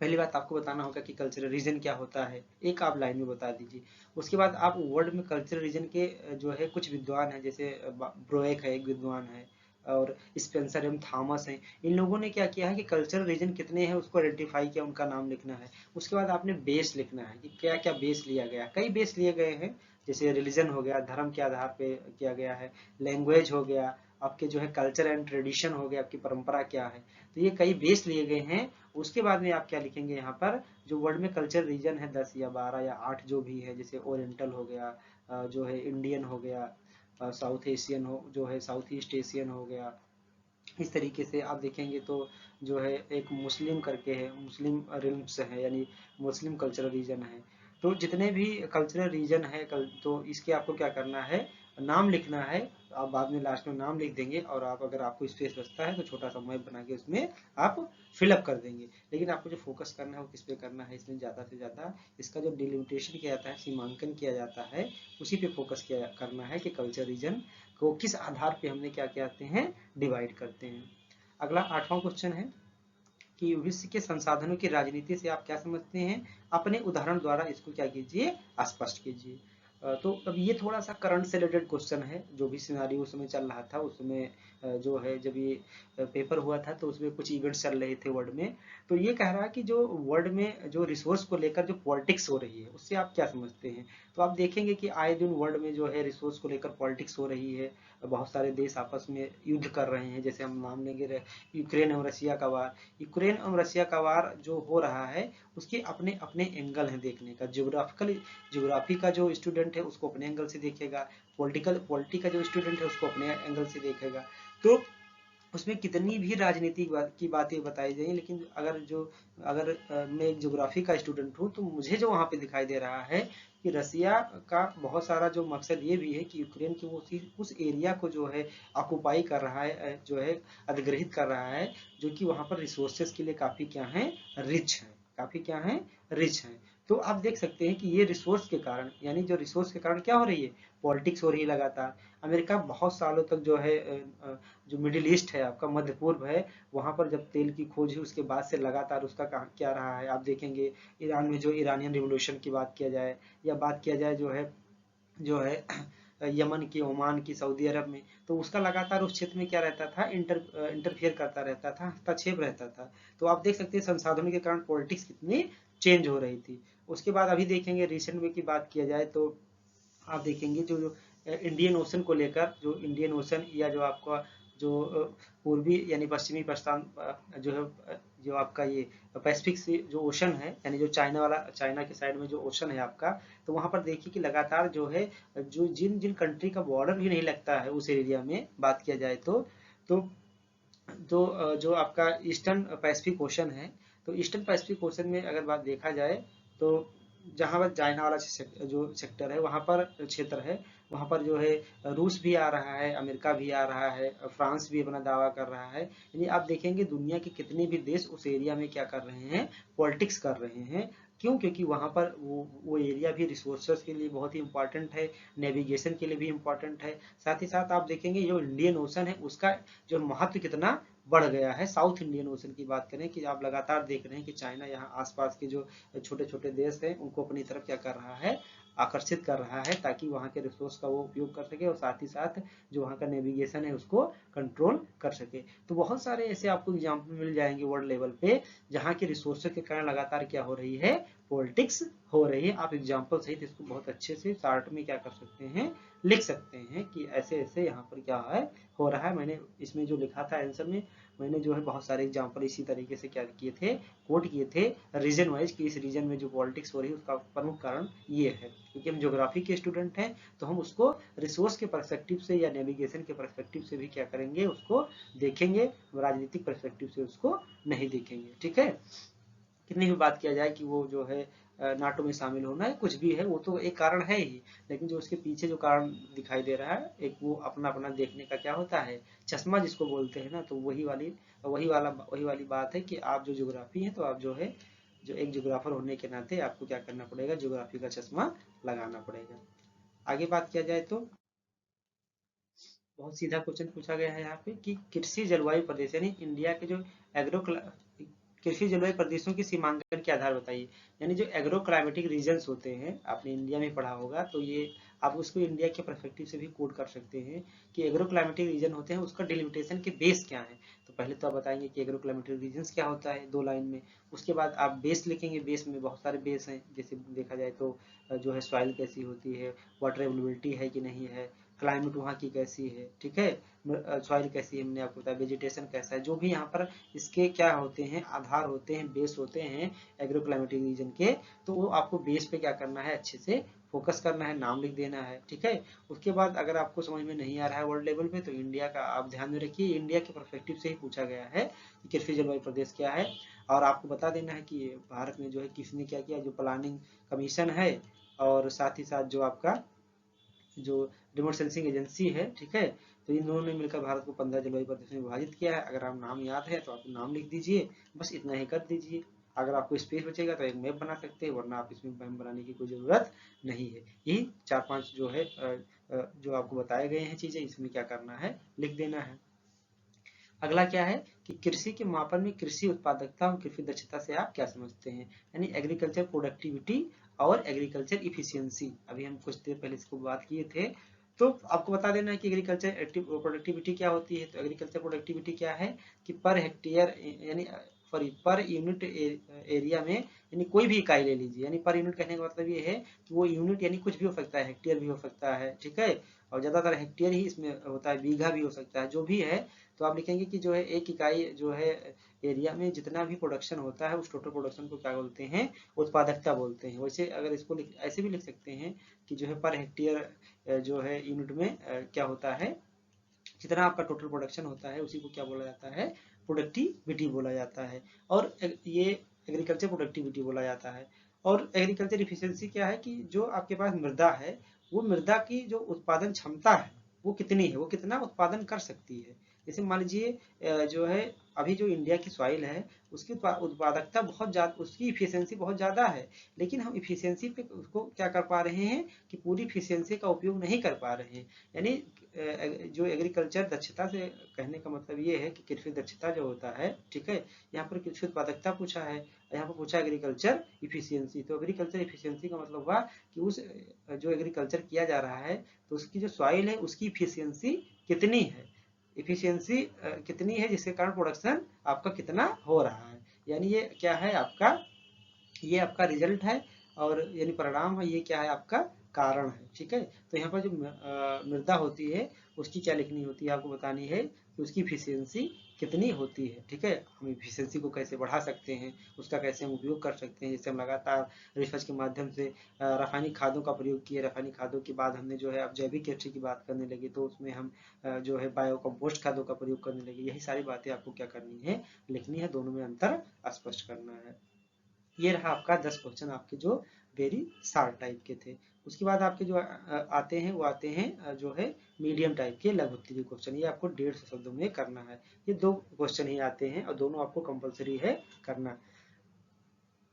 पहली बात आपको बताना होगा कि कल्चरल रीजन क्या होता है, एक आप लाइन में बता दीजिए। उसके बाद आप वर्ड में कल्चरल रीजन के जो है कुछ विद्वान हैं, जैसे ब्रोएक है एक विद्वान है, और स्पेंसर एम थॉमस हैं, इन लोगों ने क्या किया है कि कल्चरल रीजन कितने हैं उसको आइडेंटिफाई किया, उनका नाम लिखना है। उसके बाद आपने बेस लिखना है कि क्या क्या बेस लिया गया, कई बेस लिए गए हैं, जैसे रिलीजन हो गया, धर्म के आधार पे किया गया है, लैंग्वेज हो गया, आपके जो है कल्चर एंड ट्रेडिशन हो गया, आपकी परंपरा क्या है, तो ये कई बेस लिए गए हैं। उसके बाद में आप क्या लिखेंगे यहाँ पर, जो वर्ड में कल्चर रीजन है 10 या 12 या 8 जो भी है, जैसे ओरिएंटल हो गया, जो है इंडियन हो गया, साउथ एशियन हो, जो है साउथ ईस्ट एशियन हो गया, इस तरीके से आप देखेंगे तो जो है एक मुस्लिम करके है, मुस्लिम रिम्स है, यानी मुस्लिम कल्चरल रीजन है। तो जितने भी कल्चरल रीजन है तो इसके आपको क्या करना है, नाम लिखना है। आप बाद में लास्ट में नाम लिख देंगे और आप, अगर आपको स्पेस बचता है तो छोटा सा मैप बना के उसमें आप फिलअप कर देंगे। लेकिन आपको जो फोकस करना है वो किस पे करना है, इसमें ज़्यादा से ज़्यादा इसका जो डिलिमिटेशन किया जाता है, सीमांकन किया जाता है, उसी पे फोकस किया करना है कि कल्चर रीजन को किस आधार पे हमने क्या कहते हैं, डिवाइड करते हैं। अगला 8वां क्वेश्चन है कि विश्व के संसाधनों की राजनीति से आप क्या समझते हैं, अपने उदाहरण द्वारा इसको क्या कीजिए, स्पष्ट कीजिए। तो अब ये थोड़ा सा करंट से रिलेटेड क्वेश्चन है, जो भी सिनारियो उस समय चल रहा था, उसमें जो है जब ये पेपर हुआ था तो उसमें कुछ इवेंट्स चल रहे थे वर्ल्ड में। तो ये कह रहा है कि जो वर्ल्ड में जो रिसोर्स को लेकर जो पॉलिटिक्स हो रही है उससे आप क्या समझते हैं। तो आप देखेंगे कि आए दिन वर्ल्ड में जो है रिसोर्स को लेकर पॉलिटिक्स हो रही है, बहुत सारे देश आपस में युद्ध कर रहे हैं, जैसे हम नाम लेंगे यूक्रेन और रशिया का वार। यूक्रेन और रशिया का वार जो हो रहा है उसके अपने अपने एंगल हैं देखने का, ज्योग्राफी का जो स्टूडेंट है उसको अपने एंगल से देखेगा, पॉलिटी का जो स्टूडेंट है उसको अपने एंगल से देखेगा। तो उसमें कितनी भी राजनीति की बातें बताई जाए, लेकिन अगर मैं एक ज्योग्राफी का स्टूडेंट हूँ तो मुझे जो वहाँ पे दिखाई दे रहा है कि रसिया का बहुत सारा जो मकसद ये भी है कि यूक्रेन की वो उस एरिया को जो है ऑक्युपाई कर रहा है, जो है अधिग्रहित कर रहा है, जो कि वहाँ पर रिसोर्सेज के लिए काफी क्या है, रिच है, काफी क्या है, रिच है। तो आप देख सकते हैं कि ये रिसोर्स के कारण, यानी जो रिसोर्स के कारण क्या हो रही है, पॉलिटिक्स हो रही है लगातार। अमेरिका बहुत सालों तक जो है जो मिडिल ईस्ट है आपका, मध्य पूर्व है, वहां पर जब तेल की खोज हुई उसके बाद से लगातार उसका क्या रहा है, आप देखेंगे ईरान में जो ईरानियन रिवोल्यूशन की बात किया जाए, या बात किया जाए जो है यमन की, ओमान की, सऊदी अरब में, तो उसका लगातार उस क्षेत्र में क्या रहता था, इंटरफेयर करता रहता था, हस्तक्षेप रहता था। तो आप देख सकते हैं संसाधनों के कारण पॉलिटिक्स कितनी चेंज हो रही थी। उसके बाद अभी देखेंगे रिसेंट में की बात किया जाए तो आप देखेंगे जो इंडियन ओशन को लेकर, जो इंडियन ओशन या जो आपका जो पूर्वी यानी पश्चिमी प्रशांत जो है, जो आपका ये पैसिफिक से जो ओशन है, यानी जो चाइना के साइड में जो ओशन है आपका, तो वहां पर देखिए कि लगातार जो है, जो जिन जिन कंट्री का बॉर्डर भी नहीं लगता है उस एरिया में बात किया जाए तो जो आपका ईस्टर्न पैसिफिक ओशन है, तो ईस्टर्न पैसिफिक ओशन में अगर बात देखा जाए तो जहाँ पर चाइना वाला जो सेक्टर है, वहाँ पर क्षेत्र है, वहाँ पर जो है रूस भी आ रहा है, अमेरिका भी आ रहा है, फ्रांस भी अपना दावा कर रहा है, यानी आप देखेंगे दुनिया के कितने भी देश उस एरिया में क्या कर रहे हैं, पॉलिटिक्स कर रहे हैं। क्यों, क्योंकि वहाँ पर वो एरिया भी रिसोर्सेज के लिए बहुत ही इंपॉर्टेंट है, नेविगेशन के लिए भी इंपॉर्टेंट है। साथ ही साथ आप देखेंगे जो इंडियन ओशन है उसका जो महत्व कितना बढ़ गया है। साउथ इंडियन ओशन की बात करें कि आप लगातार देख रहे हैं कि चाइना यहाँ आसपास के जो छोटे छोटे देश हैं उनको अपनी तरफ क्या कर रहा है, आकर्षित कर रहा है ताकि वहाँ के रिसोर्स का वो उपयोग कर सके और साथ ही साथ जो वहाँ का नेविगेशन है उसको कंट्रोल कर सके। तो बहुत सारे ऐसे आपको एग्जाम्पल मिल जाएंगे वर्ल्ड लेवल पे जहाँ के रिसोर्सेज के कारण लगातार क्या हो रही है, पॉलिटिक्स हो रही है। आप एग्जाम्पल सहित इसको बहुत अच्छे से चार्ट में क्या कर सकते हैं, लिख सकते हैं कि ऐसे ऐसे यहाँ पर क्या है हो रहा है। मैंने इसमें जो लिखा था आंसर में, मैंने जो है बहुत सारे एग्जाम्पल इसी तरीके से क्या किए थे, कोट किए थे रीजन वाइज कि इस रीजन में जो पॉलिटिक्स हो रही है उसका प्रमुख कारण ये है। क्योंकि हम ज्योग्राफी के स्टूडेंट हैं तो हम उसको रिसोर्स के पर्सपेक्टिव से या नेविगेशन के पर्सपेक्टिव से भी क्या करेंगे, उसको देखेंगे, राजनीतिक पर्सपेक्टिव से उसको नहीं देखेंगे। ठीक है, कितनी भी बात किया जाए कि वो जो है नाटो में शामिल होना है, कुछ भी है, वो तो एक कारण है ही, लेकिन जो उसके पीछे जो कारण दिखाई दे रहा है, एक वो अपना अपना देखने का क्या होता है, चश्मा जिसको बोलते हैं ना, तो वही वाली बात है कि आप जो ज्योग्राफी है तो आप जो है, जो एक ज्योग्राफर होने के नाते आपको क्या करना पड़ेगा, ज्योग्राफी का चश्मा लगाना पड़ेगा। आगे बात किया जाए तो बहुत सीधा क्वेश्चन पूछा गया है यहाँ पे कि कृषि जलवायु प्रदेश यानी इंडिया के जो एग्रो कृषि जलवायु प्रदेशों की सीमांकन के आधार बताइए। यानी जो एग्रो क्लाइमेटिक रीजन्स होते हैं, आपने इंडिया में पढ़ा होगा, तो ये आप उसको इंडिया के पर्सपेक्टिव से भी कोड कर सकते हैं कि एग्रो क्लाइमेटिक रीजन होते हैं उसका डिलिमिटेशन के बेस क्या है। तो पहले तो आप बताएंगे कि एग्रो क्लाइमेटिक रीजन्स क्या होता है 2 लाइन में, उसके बाद आप बेस लिखेंगे। बेस में बहुत सारे बेस हैं, जैसे देखा जाए तो जो है सॉइल कैसी होती है, वाटर अवेलेबिलिटी है कि नहीं है, क्लाइमेट वहाँ की कैसी है, ठीक है, सॉइल कैसी है, हमने आपको बताया, वेजिटेशन कैसा है, जो भी यहाँ पर इसके क्या होते हैं, आधार होते हैं, बेस होते हैं एग्रो क्लाइमेटिक रीजन के, तो वो आपको बेस पे क्या करना है, अच्छे से फोकस करना है, नाम लिख देना है। ठीक है, उसके बाद अगर आपको समझ में नहीं आ रहा है वर्ल्ड लेवल पे, तो इंडिया का आप ध्यान में रखिए, इंडिया के पर्सपेक्टिव से ही पूछा गया है कि कृषि जलवायु प्रदेश क्या है। और आपको बता देना है कि भारत में जो है किसने क्या किया, जो प्लानिंग कमीशन है और साथ ही साथ जो आपका जो रिमोट सेंसिंग एजेंसी है, ठीक है, तो इन दोनों ने मिलकर भारत को 15 जलवायु प्रदेश में विभाजित किया है। अगर आप नाम याद है तो आप नाम लिख दीजिए, बस इतना ही कर दीजिए। अगर आपको स्पेस बचेगा तो एक मैप बना सकते हैं, वरना आप इसमें मैप बनाने की कोई ज़रूरत नहीं है। यही 4-5 जो है जो आपको बताए गए हैं चीज़ें, इसमें क्या करना है, लिख देना है। अगला क्या है कि कृषि के मापन में कृषि उत्पादकता और कृषि दक्षता से आप क्या समझते हैं, यानी एग्रीकल्चर प्रोडक्टिविटी और एग्रीकल्चर इफिशियंसी। अभी हम कुछ देर पहले इसको बात किए थे, तो आपको बता देना है कि एग्रीकल्चर प्रोडक्टिविटी क्या होती है। तो एग्रीकल्चर प्रोडक्टिविटी क्या है कि पर हेक्टेयर यानी पर यूनिट एरिया में, यानी कोई भी इकाई ले लीजिए, यानी पर यूनिट कहने का मतलब ये है कि वो यूनिट यानी कुछ भी हो सकता है, हेक्टेयर भी हो सकता है, ठीक है, और ज़्यादातर हेक्टेयर ही इसमें होता है, बीघा भी हो सकता है, जो भी है। तो आप लिखेंगे कि जो है एक इकाई जो है एरिया में जितना भी प्रोडक्शन होता है उस टोटल प्रोडक्शन को क्या बोलते हैं, उत्पादकता बोलते हैं। वैसे अगर इसको ऐसे भी लिख सकते हैं कि जो है पर हेक्टेयर जो है यूनिट में क्या होता है, जितना आपका टोटल प्रोडक्शन होता है उसी को क्या बोला जाता है, प्रोडक्टिविटी बोला जाता है। और ये एग्रीकल्चर प्रोडक्टिविटी बोला जाता है। और एग्रीकल्चर इफिशियंसी क्या है कि जो आपके पास मृदा है, वो मृदा की जो उत्पादन क्षमता है वो कितनी है, वो कितना उत्पादन कर सकती है। जैसे मान लीजिए जो है अभी जो इंडिया की सॉइल है उसकी उत्पादकता बहुत ज़्यादा, उसकी इफिशियंसी बहुत ज़्यादा है, लेकिन हम इफिशियंसी पे उसको क्या कर पा रहे हैं कि पूरी इफिशियंसी का उपयोग नहीं कर पा रहे हैं। यानी जो एग्रीकल्चर दक्षता से कहने का मतलब ये है कि कृषि दक्षता जो होता है, ठीक है, यहाँ पर कृषि उत्पादकता पूछा है, यहाँ पर पूछा एग्रीकल्चर इफिशियंसी। तो एग्रीकल्चर इफिशियंसी का मतलब हुआ कि उस जो एग्रीकल्चर किया जा रहा है तो उसकी जो सॉइल है उसकी इफिशियंसी कितनी है, इफिशियंसी कितनी है, जिसके कारण प्रोडक्शन आपका कितना हो रहा है। यानी ये क्या है आपका, ये आपका रिजल्ट है, और यानी परिणाम है, ये क्या है आपका कारण है। ठीक है, तो यहाँ पर जो मृदा होती है उसकी क्या लिखनी होती है, आपको बतानी है कि उसकी इफिशियंसी कितनी होती है। ठीक है, हम इफिशियंसी को कैसे बढ़ा सकते हैं, उसका कैसे हम उपयोग कर सकते हैं। जैसे हम लगातार रिसर्च के माध्यम से रासायनिक खादों का प्रयोग किए, रासायनिक खादों के बाद हमने जो है अब जैविक कृषि की बात करने लगे, तो उसमें हम जो है बायो कंपोस्ट खादों का प्रयोग करने लगे। यही सारी बातें आपको क्या करनी है, लिखनी है, दोनों में अंतर स्पष्ट करना है। ये रहा आपका 10 क्वेश्चन, आपके जो वेरी शार्ट टाइप के थे। उसके बाद आपके जो आते हैं वो आते हैं जो है मीडियम टाइप के लघु उत्तरीय क्वेश्चन। ये आपको 150 शब्दों में करना है। ये 2 क्वेश्चन ही आते हैं और दोनों आपको कंपलसरी है करना।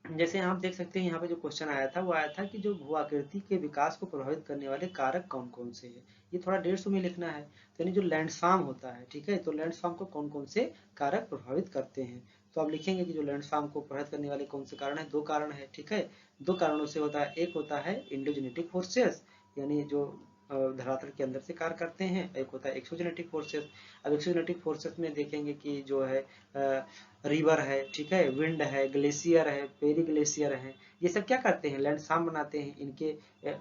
जैसे आप देख सकते हैं यहाँ पे जो क्वेश्चन आया था वो आया था कि जो भू आकृति के विकास को प्रभावित करने वाले कारक कौन कौन से हैं। ये थोड़ा 150 में लिखना है। तो यानी जो लैंडफॉर्म होता है, ठीक है, तो लैंडफॉर्म को कौन कौन से कारक प्रभावित करते हैं। तो आप लिखेंगे कि जो लैंडफॉर्म को प्रभावित करने वाले कौन से कारण है, 2 कारण है, ठीक है। 2 कारणों से होता है, एक होता है इंडोजेनेटिक फोर्सेस, यानी जो धरातल के अंदर से कार्य करते हैं, एक होता है एक्सोजेनेटिक फोर्सेस। अब एक्सोजेनेटिक फोर्सेस में देखेंगे कि जो है रिवर है, ठीक है, विंड है, ग्लेशियर है, पेरी ग्लेशियर है, ये सब क्या करते हैं, लैंडफॉर्म बनाते हैं। इनके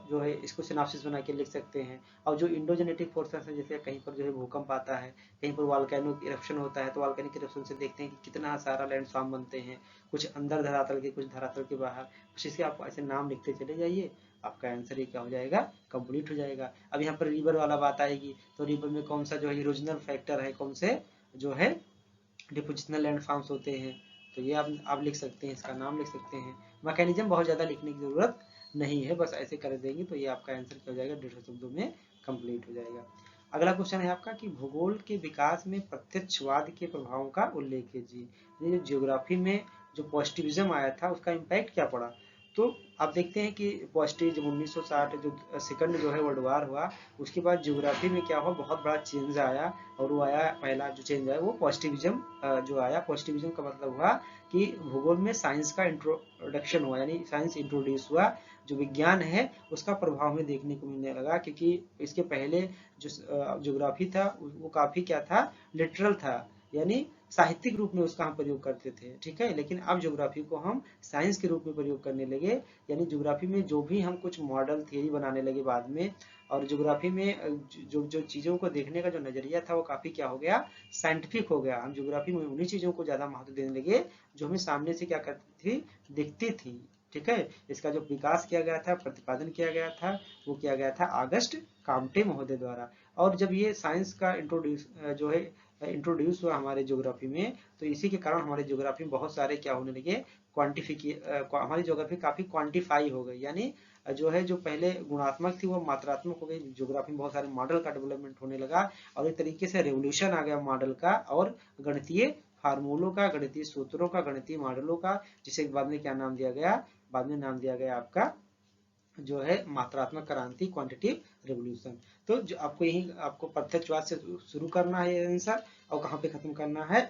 जो है इसको सिनॉप्सिस बना के लिख सकते हैं। और जो इंडोजेनेटिक फोर्सेस है, जैसे कहीं पर जो है भूकंप आता है, कहीं पर वॉल्केनिक इरप्शन होता है, तो वॉल्केनिक इरप्शन से देखते हैं कि कितना सारा लैंडफॉर्म बनते हैं, कुछ अंदर धरातल के, कुछ धरातल के बाहर, कुछ इसके आप ऐसे नाम लिखते चले जाइए, आपका आंसर ये क्या हो जाएगा, कंप्लीट हो जाएगा। अब यहाँ पर रिवर वाला बात आएगी, तो रिवर में कौन सा जो है इरोजनल फैक्टर है, कौन से जो है डिपोजिशनल लैंडफॉर्म्स होते हैं, तो ये आप लिख सकते हैं, इसका नाम लिख सकते हैं। मैकेनिज्म बहुत ज़्यादा लिखने की ज़रूरत नहीं है, बस ऐसे कर देंगे तो ये आपका आंसर क्या हो जाएगा, 150 शब्दों में कंप्लीट हो जाएगा। अगला क्वेश्चन है आपका कि भूगोल के विकास में प्रत्यक्षवाद के प्रभावों का उल्लेख कीजिए। ये ज्योग्राफी में जो पॉजिटिविज्म आया था उसका इम्पैक्ट क्या पड़ा। तो आप देखते हैं कि पॉजिटिव जब 1960 जो सेकंड जो है वर्ल्ड वार हुआ, उसके बाद ज्योग्राफी में क्या हुआ, बहुत बड़ा चेंज आया। और वो आया, पहला जो चेंज आया वो पॉजिटिविज्म जो आया। पॉजिटिविज्म का मतलब हुआ कि भूगोल में साइंस का इंट्रोडक्शन हुआ, यानी साइंस इंट्रोड्यूस हुआ, जो विज्ञान है उसका प्रभाव हमें देखने को मिलने लगा। क्योंकि इसके पहले जो ज्योग्राफी था वो काफी क्या था, लिटरल था, यानी साहित्यिक रूप में उसका हम प्रयोग करते थे, ठीक है। लेकिन अब ज्योग्राफी को हम साइंस के रूप में प्रयोग करने लगे, यानी ज्योग्राफी में जो भी हम कुछ मॉडल थियरी बनाने लगे बाद में, और ज्योग्राफी में जो जो चीज़ों को देखने का जो नजरिया था वो काफ़ी क्या हो गया, साइंटिफिक हो गया। हम ज्योग्राफी में उन्हीं चीज़ों को ज़्यादा महत्व देने लगे जो हमें सामने से क्या करती थी, दिखती थी, ठीक है। इसका जो विकास किया गया था, प्रतिपादन किया गया था, वो किया गया था ऑगस्ट काम्टे महोदय द्वारा। और जब ये साइंस का इंट्रोड्यूस हुआ हमारे ज्योग्राफी में, तो इसी के कारण हमारे ज्योग्राफी में बहुत सारे क्या होने लगे, हमारी ज्योग्राफी काफी क्वांटिफाई हो गई, यानी जो है जो पहले गुणात्मक थी वो मात्रात्मक हो गई। ज्योग्राफी में बहुत सारे मॉडल का डेवलपमेंट होने लगा, और एक तरीके से रेवोल्यूशन आ गया मॉडल का, और गणितीय फार्मूलों का, गणितीय सूत्रों का, गणितीय मॉडलों का, जिसे बाद में क्या नाम दिया गया, बाद में नाम दिया गया आपका जो है मात्रात्मक क्रांति, क्वांटिटिव रेवोल्यूशन। तो जो आपको यही आपको प्रत्यक्षवाद से शुरू करना है ये आंसर, और कहाँ पे खत्म करना है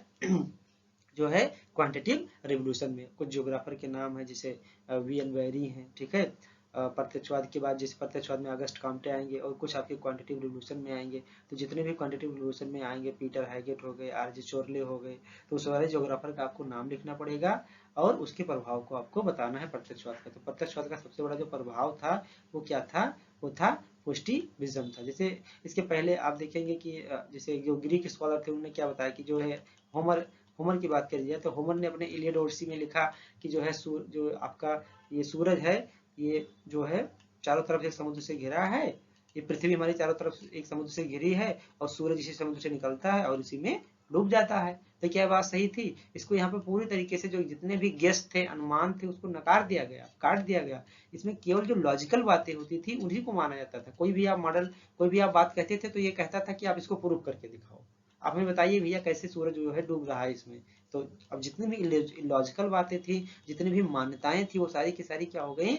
जो है क्वांटिटिव रेवोल्यूशन में। कुछ ज्योग्राफर के नाम है, जैसे वी.एन. वेरी हैं, ठीक है। प्रत्यक्षवाद के बाद जैसे प्रत्यक्षवाद में अगस्त काम्टे आएंगे, और कुछ आपके क्वांटिटिव रेवोल्यूशन में आएंगे। तो जितने भी क्वांटिटिव रेवोल्यूशन में आएंगे, पीटर हैगेट हो गए, आर.जी. चोरले हो गए, तो उस वाले ज्योग्राफर का आपको नाम लिखना पड़ेगा, और उसके प्रभाव को आपको बताना है प्रत्यक्षवाद का। तो प्रत्यक्षवाद का सबसे बड़ा जो प्रभाव था वो क्या था, वो था पॉजिटिविज्म था। जैसे इसके पहले आप देखेंगे कि जैसे जो ग्रीक स्कॉलर थे उन्होंने क्या बताया कि जो है होमर की बात करी जाए तो होमर ने अपने इलियड ओडिसी में लिखा कि जो है जो आपका ये सूरज है, ये जो है चारों तरफ एक समुद्र से घिरा है, ये पृथ्वी हमारी चारों तरफ एक समुद्र से घिरी है, और सूरज इसी समुद्र से निकलता है और इसी में डूब जाता है। तो क्या बात सही थी। इसको यहाँ पे पूरी तरीके से जो जितने भी गेस थे, अनुमान थे, उसको नकार दिया गया, काट दिया गया। इसमें केवल जो लॉजिकल बातें होती थी उन्हीं को माना जाता था। कोई भी आप मॉडल, कोई भी आप बात कहते थे तो ये कहता था कि आप इसको प्रूव करके दिखाओ, आप हमें बताइए भैया कैसे सूरज जो है डूब रहा है इसमें। तो अब जितनी भी लॉजिकल बातें थी, जितनी भी मान्यताएं थी, वो सारी की सारी क्या हो गई,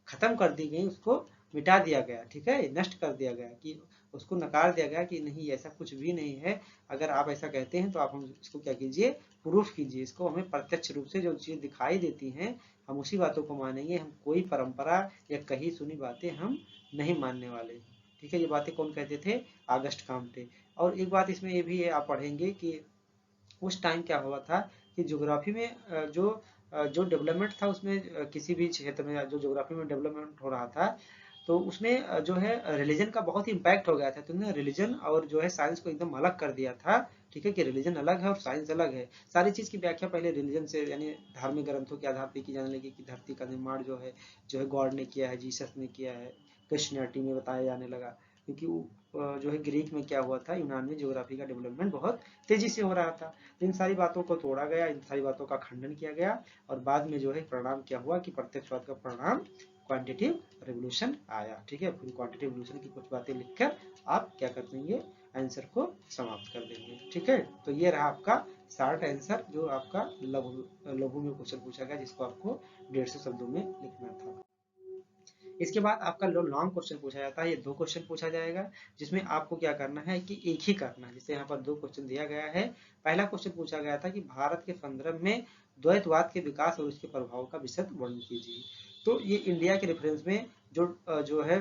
खत्म कर दी गई, उसको मिटा दिया गया, ठीक है, नष्ट कर दिया गया, कि उसको नकार दिया गया कि नहीं ऐसा कुछ भी नहीं है। अगर आप ऐसा कहते हैं तो आप हम इसको क्या कीजिए, प्रूफ कीजिए, इसको हमें प्रत्यक्ष रूप से जो चीज दिखाई देती हैं हम उसी बातों को मानेंगे, हम कोई परंपरा या कही सुनी बातें हम नहीं मानने वाले, ठीक है। ये बातें कौन कहते थे, ऑगस्ट काम्टे। और एक बात इसमें ये भी है, आप पढ़ेंगे कि उस टाइम क्या हुआ था कि ज्योग्राफी में जो डेवलपमेंट था उसमें किसी भी क्षेत्र में जो ज्योग्राफी में डेवलपमेंट हो रहा था, तो उसमें जो है रिलीजन का बहुत ही इम्पैक्ट हो गया था। तो उन्होंने रिलीजन और जो है साइंस को एकदम अलग कर दिया था, ठीक है, कि रिलीजन अलग है और साइंस अलग है। सारी चीज की व्याख्या पहले रिलीजन से, यानी धार्मिक ग्रंथों के आधार पर की जाने लगी, कि धरती का निर्माण जो है गॉड ने किया है, जीसस ने किया है, क्रिश्चियनिटी में बताया जाने लगा। क्योंकि जो है ग्रीक में क्या हुआ था, यूनान में ज्योग्राफी का डेवलपमेंट बहुत तेजी से हो रहा था। तो इन सारी बातों को तोड़ा गया, इन सारी बातों का खंडन किया गया, और बाद में जो है परिणाम क्या हुआ कि प्रत्यक्षवाद का परिणाम क्वांटिटिव रेवोल्यूशन आया, ठीक है। फिर क्वांटिटिव रेवोल्यूशन की कुछ बातें लिखकर आप क्या कर देंगे, आंसर को समाप्त कर देंगे, ठीक है। तो ये रहा आपका शार्ट आंसर, जो आपका लघु में क्वेश्चन पूछा गया, जिसको आपको 150 शब्दों में लिखना था। इसके बाद आपका लॉन्ग क्वेश्चन पूछा जाता है, ये 2 क्वेश्चन पूछा जाएगा, जिसमें आपको क्या करना है कि एक ही करना है। जैसे यहाँ पर 2 क्वेश्चन दिया गया है। पहला क्वेश्चन पूछा गया था कि भारत के संदर्भ में द्वैतवाद के विकास और उसके प्रभाव का विशद वर्णन कीजिए। तो ये इंडिया के रेफरेंस में जो है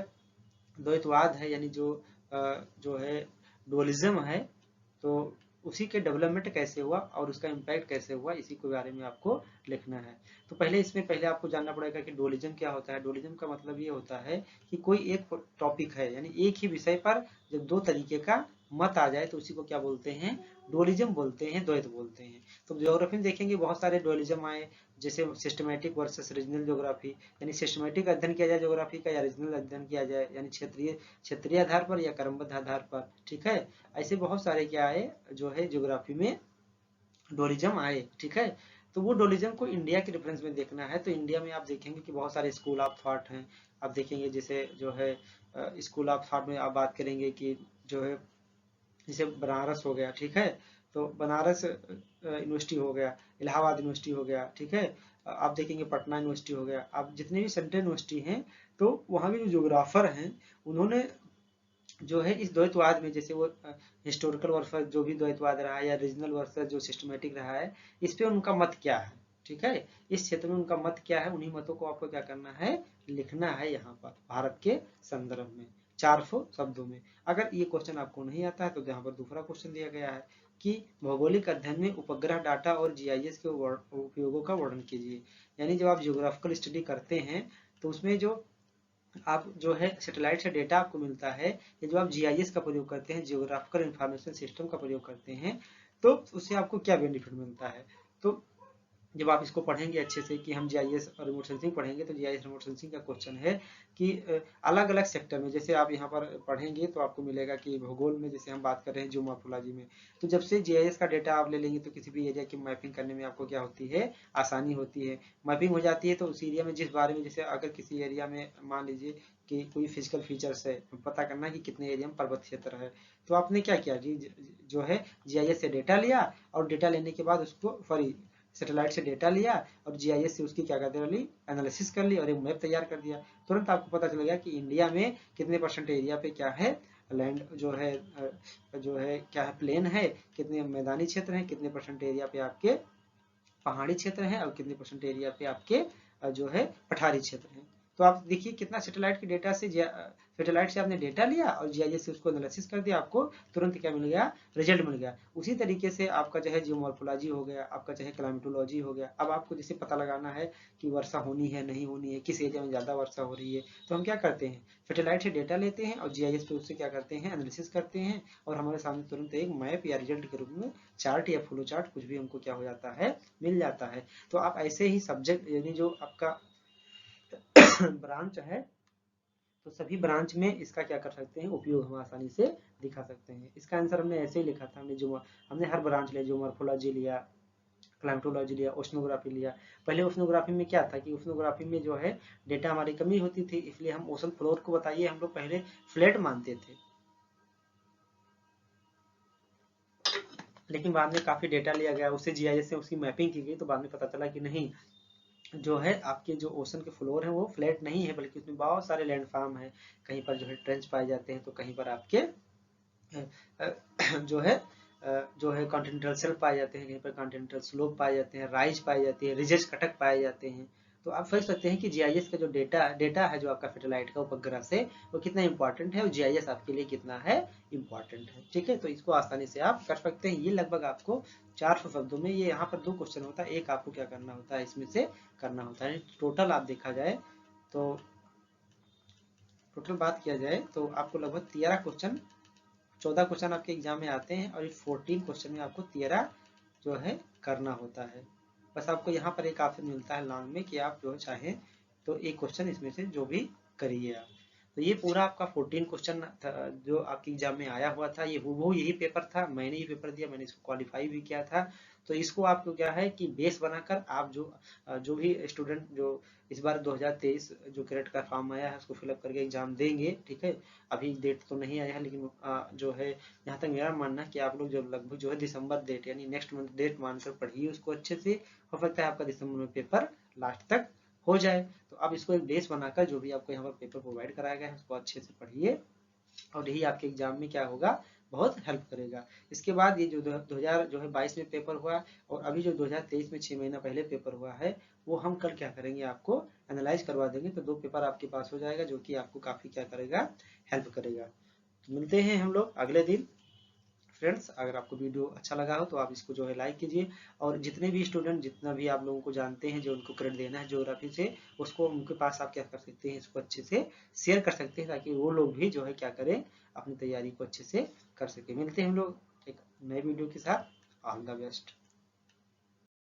द्वैतवाद है, यानी जो है डुअलिज्म है, तो उसी के डेवलपमेंट कैसे हुआ और उसका इम्पैक्ट कैसे हुआ, इसी के बारे में आपको लिखना है। तो पहले आपको जानना पड़ेगा कि डुअलिज्म क्या होता है। डुअलिज्म का मतलब ये होता है कि कोई एक टॉपिक है, यानी एक ही विषय पर जब 2 तरीके का मत आ जाए तो उसी को क्या बोलते हैं, डुअलिज्म बोलते हैं, द्वैत बोलते हैं। तो ज्योग्राफी में देखेंगे बहुत सारे डुअलिज्म आए, जैसे सिस्टमेटिक वर्सेस रीजनल ज्योग्राफी, यानी सिस्टमेटिक अध्ययन किया जाए ज्योग्राफी का, या रीजनल अध्ययन किया जाए, यानी क्षेत्रीय आधार पर या क्रमबद्ध आधार पर, ठीक है। ऐसे बहुत सारे क्या आए जो है ज्योग्राफी में डुअलिज्म आए, ठीक है। तो वो डुअलिज्म को इंडिया के रेफरेंस में देखना है। तो इंडिया में आप देखेंगे कि बहुत सारे स्कूल ऑफ थॉट हैं। आप देखेंगे जैसे जो है स्कूल ऑफ थॉट में आप बात करेंगे कि जो है जैसे बनारस हो गया, ठीक है। तो बनारस यूनिवर्सिटी हो गया, इलाहाबाद यूनिवर्सिटी हो गया, ठीक है। आप देखेंगे पटना यूनिवर्सिटी हो गया। आप जितने भी सेंट्रल यूनिवर्सिटी हैं, तो वहाँ के जो ज्योग्राफर हैं, उन्होंने जो है इस द्वैतवाद में, जैसे वो हिस्टोरिकल वर्सेस जो भी द्वैतवाद रहा है, या रीजनल वर्सेस जो सिस्टमेटिक रहा है, इस पे उनका मत क्या है, ठीक है। इस क्षेत्र में उनका मत क्या है, उन्हीं मतों को आपको क्या करना है, लिखना है यहाँ पर भारत के संदर्भ में 400 शब्दों में। अगर ये क्वेश्चन आपको नहीं आता है तो यहाँ पर दूसरा क्वेश्चन दिया गया है कि भौगोलिक अध्ययन में उपग्रह डाटा और जीआईएस के उपयोगों का वर्णन कीजिए। यानी जब आप जियोग्राफिकल स्टडी करते हैं तो उसमें जो आप जो है सैटेलाइट से डेटा आपको मिलता है, या जो आप जीआईएस का प्रयोग करते हैं, जियोग्राफिकल इंफॉर्मेशन सिस्टम का प्रयोग करते हैं, तो उससे आपको क्या बेनिफिट मिलता है। तो जब आप इसको पढ़ेंगे अच्छे से कि हम जीआईएस और रिमोट सेंसिंग पढ़ेंगे, तो जीआईएस रिमोट सेंसिंग का क्वेश्चन है कि अलग अलग सेक्टर में, जैसे आप यहाँ पर पढ़ेंगे तो आपको मिलेगा कि भूगोल में जैसे हम बात कर रहे हैं जियोमॉर्फोलॉजी में, तो जब से जीआईएस का डेटा आप ले लेंगे तो किसी भी एरिया की मैपिंग करने में आपको क्या होती है, आसानी होती है। मैपिंग हो जाती है तो उस एरिया में जिस बारे में, जैसे अगर किसी एरिया में मान लीजिए कि कोई फिजिकल फीचर्स है, पता करना है कि कितने एरिया में पर्वत क्षेत्र है, तो आपने क्या किया जी, जो है जीआईएस से डेटा लिया, और डेटा लेने के बाद उसको सॉरी सैटेलाइट से डेटा लिया और जीआईएस से उसकी क्या करते ली, एनालिसिस कर ली और एक मैप तैयार कर दिया। तुरंत आपको पता चल गया कि इंडिया में कितने % एरिया पे क्या है, लैंड जो है क्या है, प्लेन है, कितने मैदानी क्षेत्र हैं, कितने % एरिया पे आपके पहाड़ी क्षेत्र है, और कितने % एरिया पे आपके जो है पठारी क्षेत्र है। तो आप देखिए कितना सैटेलाइट के डेटा से, सैटेलाइट से आपने डेटा लिया और जीआईएस से उसको एनालिसिस कर दिया, आपको तुरंत क्या मिल गया, रिजल्ट मिल गया। उसी तरीके से आपका जो है जियोमॉर्फोलॉजी हो गया, आपका चाहे क्लाइमेटोलॉजी हो गया। अब आपको जैसे पता लगाना है कि वर्षा होनी है नहीं होनी है, किस एरिया में ज़्यादा वर्षा हो रही है, तो हम क्या करते हैं, सैटेलाइट से डेटा लेते हैं और जीआईएस पे उससे क्या करते हैं, एनालिसिस करते हैं, और हमारे सामने तुरंत एक मैप या रिजल्ट के रूप में चार्ट या फ्लो चार्ट कुछ भी हमको क्या हो जाता है, मिल जाता है। तो आप ऐसे ही सब्जेक्ट, यानी जो आपका ब्रांच है, तो सभी ब्रांच में इसका क्या कर सकते हैं, उपयोग हम आसानी से दिखा सकते हैं। इसका आंसर हमने ऐसे ही लिखा था, हमने हर ब्रांच लिया, जियोमॉर्फोलॉजी लिया, क्लाइमेटोलॉजी लिया, ओशनोग्राफी लिया। पहले ओशनोग्राफी में क्या था कि ओशनोग्राफी में जो है डेटा हमारी कमी होती थी, इसलिए हम ओशन फ्लोर को बताइए हम लोग पहले फ्लैट मानते थे, लेकिन बाद में काफी डेटा लिया गया, उससे जीआईएस से उसकी मैपिंग की गई, तो बाद में पता चला कि नहीं, जो है आपके जो ओशन के फ्लोर है वो फ्लैट नहीं है, बल्कि उसमें बहुत सारे लैंडफॉर्म है। कहीं पर जो है ट्रेंच पाए जाते हैं, तो कहीं पर आपके जो है कॉन्टिनेंटल शेल्फ पाए जाते हैं, कहीं पर कॉन्टिनेंटल स्लोप पाए जाते हैं, राइज पाई जाती है, रिजेस कटक पाए जाते हैं। तो आप समझ सकते हैं कि जीआईएस का जो डेटा है जो आपका सैटेलाइट का उपग्रह से, वो कितना इंपॉर्टेंट है, और जीआईएस आपके लिए कितना है, इंपॉर्टेंट है, ठीक है। तो इसको आसानी से आप कर सकते हैं। ये लगभग आपको 400 शब्दों में, ये यहाँ पर 2 क्वेश्चन होता है, एक आपको क्या करना होता है, इसमें से करना होता है। टोटल आप देखा जाए तो, टोटल बात किया जाए तो आपको लगभग 13 क्वेश्चन, 14 क्वेश्चन आपके एग्जाम में आते हैं, और इस 14 क्वेश्चन में आपको 13 जो है करना होता है। बस आपको यहाँ पर एक ऑप्शन मिलता है लॉन्ग में कि आप जो चाहें तो एक क्वेश्चन इसमें से जो भी करिए आप। तो ये पूरा आपका 14 क्वेश्चन जो आपके एग्जाम में आया हुआ था, ये हूबहू यही पेपर था, मैंने ये पेपर दिया, मैंने इसको क्वालिफाई भी किया था। तो इसको आपको क्या है कि बेस बनाकर आप जो भी स्टूडेंट जो इस बार 2023 जो कैडेट का फॉर्म आया है उसको फिलअप करके एग्जाम देंगे, ठीक है। अभी डेट तो नहीं आया है, लेकिन जो है यहाँ तक मेरा मानना है कि आप लोग जो लगभग जो है दिसंबर डेट, यानी नेक्स्ट मंथ डेट मानकर पढ़िए उसको अच्छे से। हो सकता है आपका दिसंबर में पेपर लास्ट तक हो जाए। तो आप इसको एक बेस बनाकर जो भी आपको यहाँ पर पेपर प्रोवाइड कराया गया है उसको अच्छे से पढ़िए, और यही आपके एग्जाम में क्या होगा, बहुत हेल्प करेगा। इसके बाद ये जो 2022 में पेपर हुआ और अभी जो 2023 में 6 महीना पहले पेपर हुआ है, वो हम कल क्या करेंगे, आपको एनालाइज करवा देंगे। तो 2 पेपर आपके पास हो जाएगा, जो कि आपको काफ़ी क्या करेगा, हेल्प करेगा। तो मिलते हैं हम लोग अगले दिन। फ्रेंड्स, अगर आपको वीडियो अच्छा लगा हो तो आप इसको जो है लाइक कीजिए, और जितने भी स्टूडेंट, जितना भी आप लोगों को जानते हैं जो उनको क्रेडिट देना है ज्योग्राफी से, उसको उनके पास आप क्या कर सकते हैं, इसको अच्छे से शेयर कर सकते हैं, ताकि वो लोग भी जो है क्या करें, अपनी तैयारी को अच्छे से कर सके। मिलते हैं हम लोग एक नए वीडियो के साथ। All the best.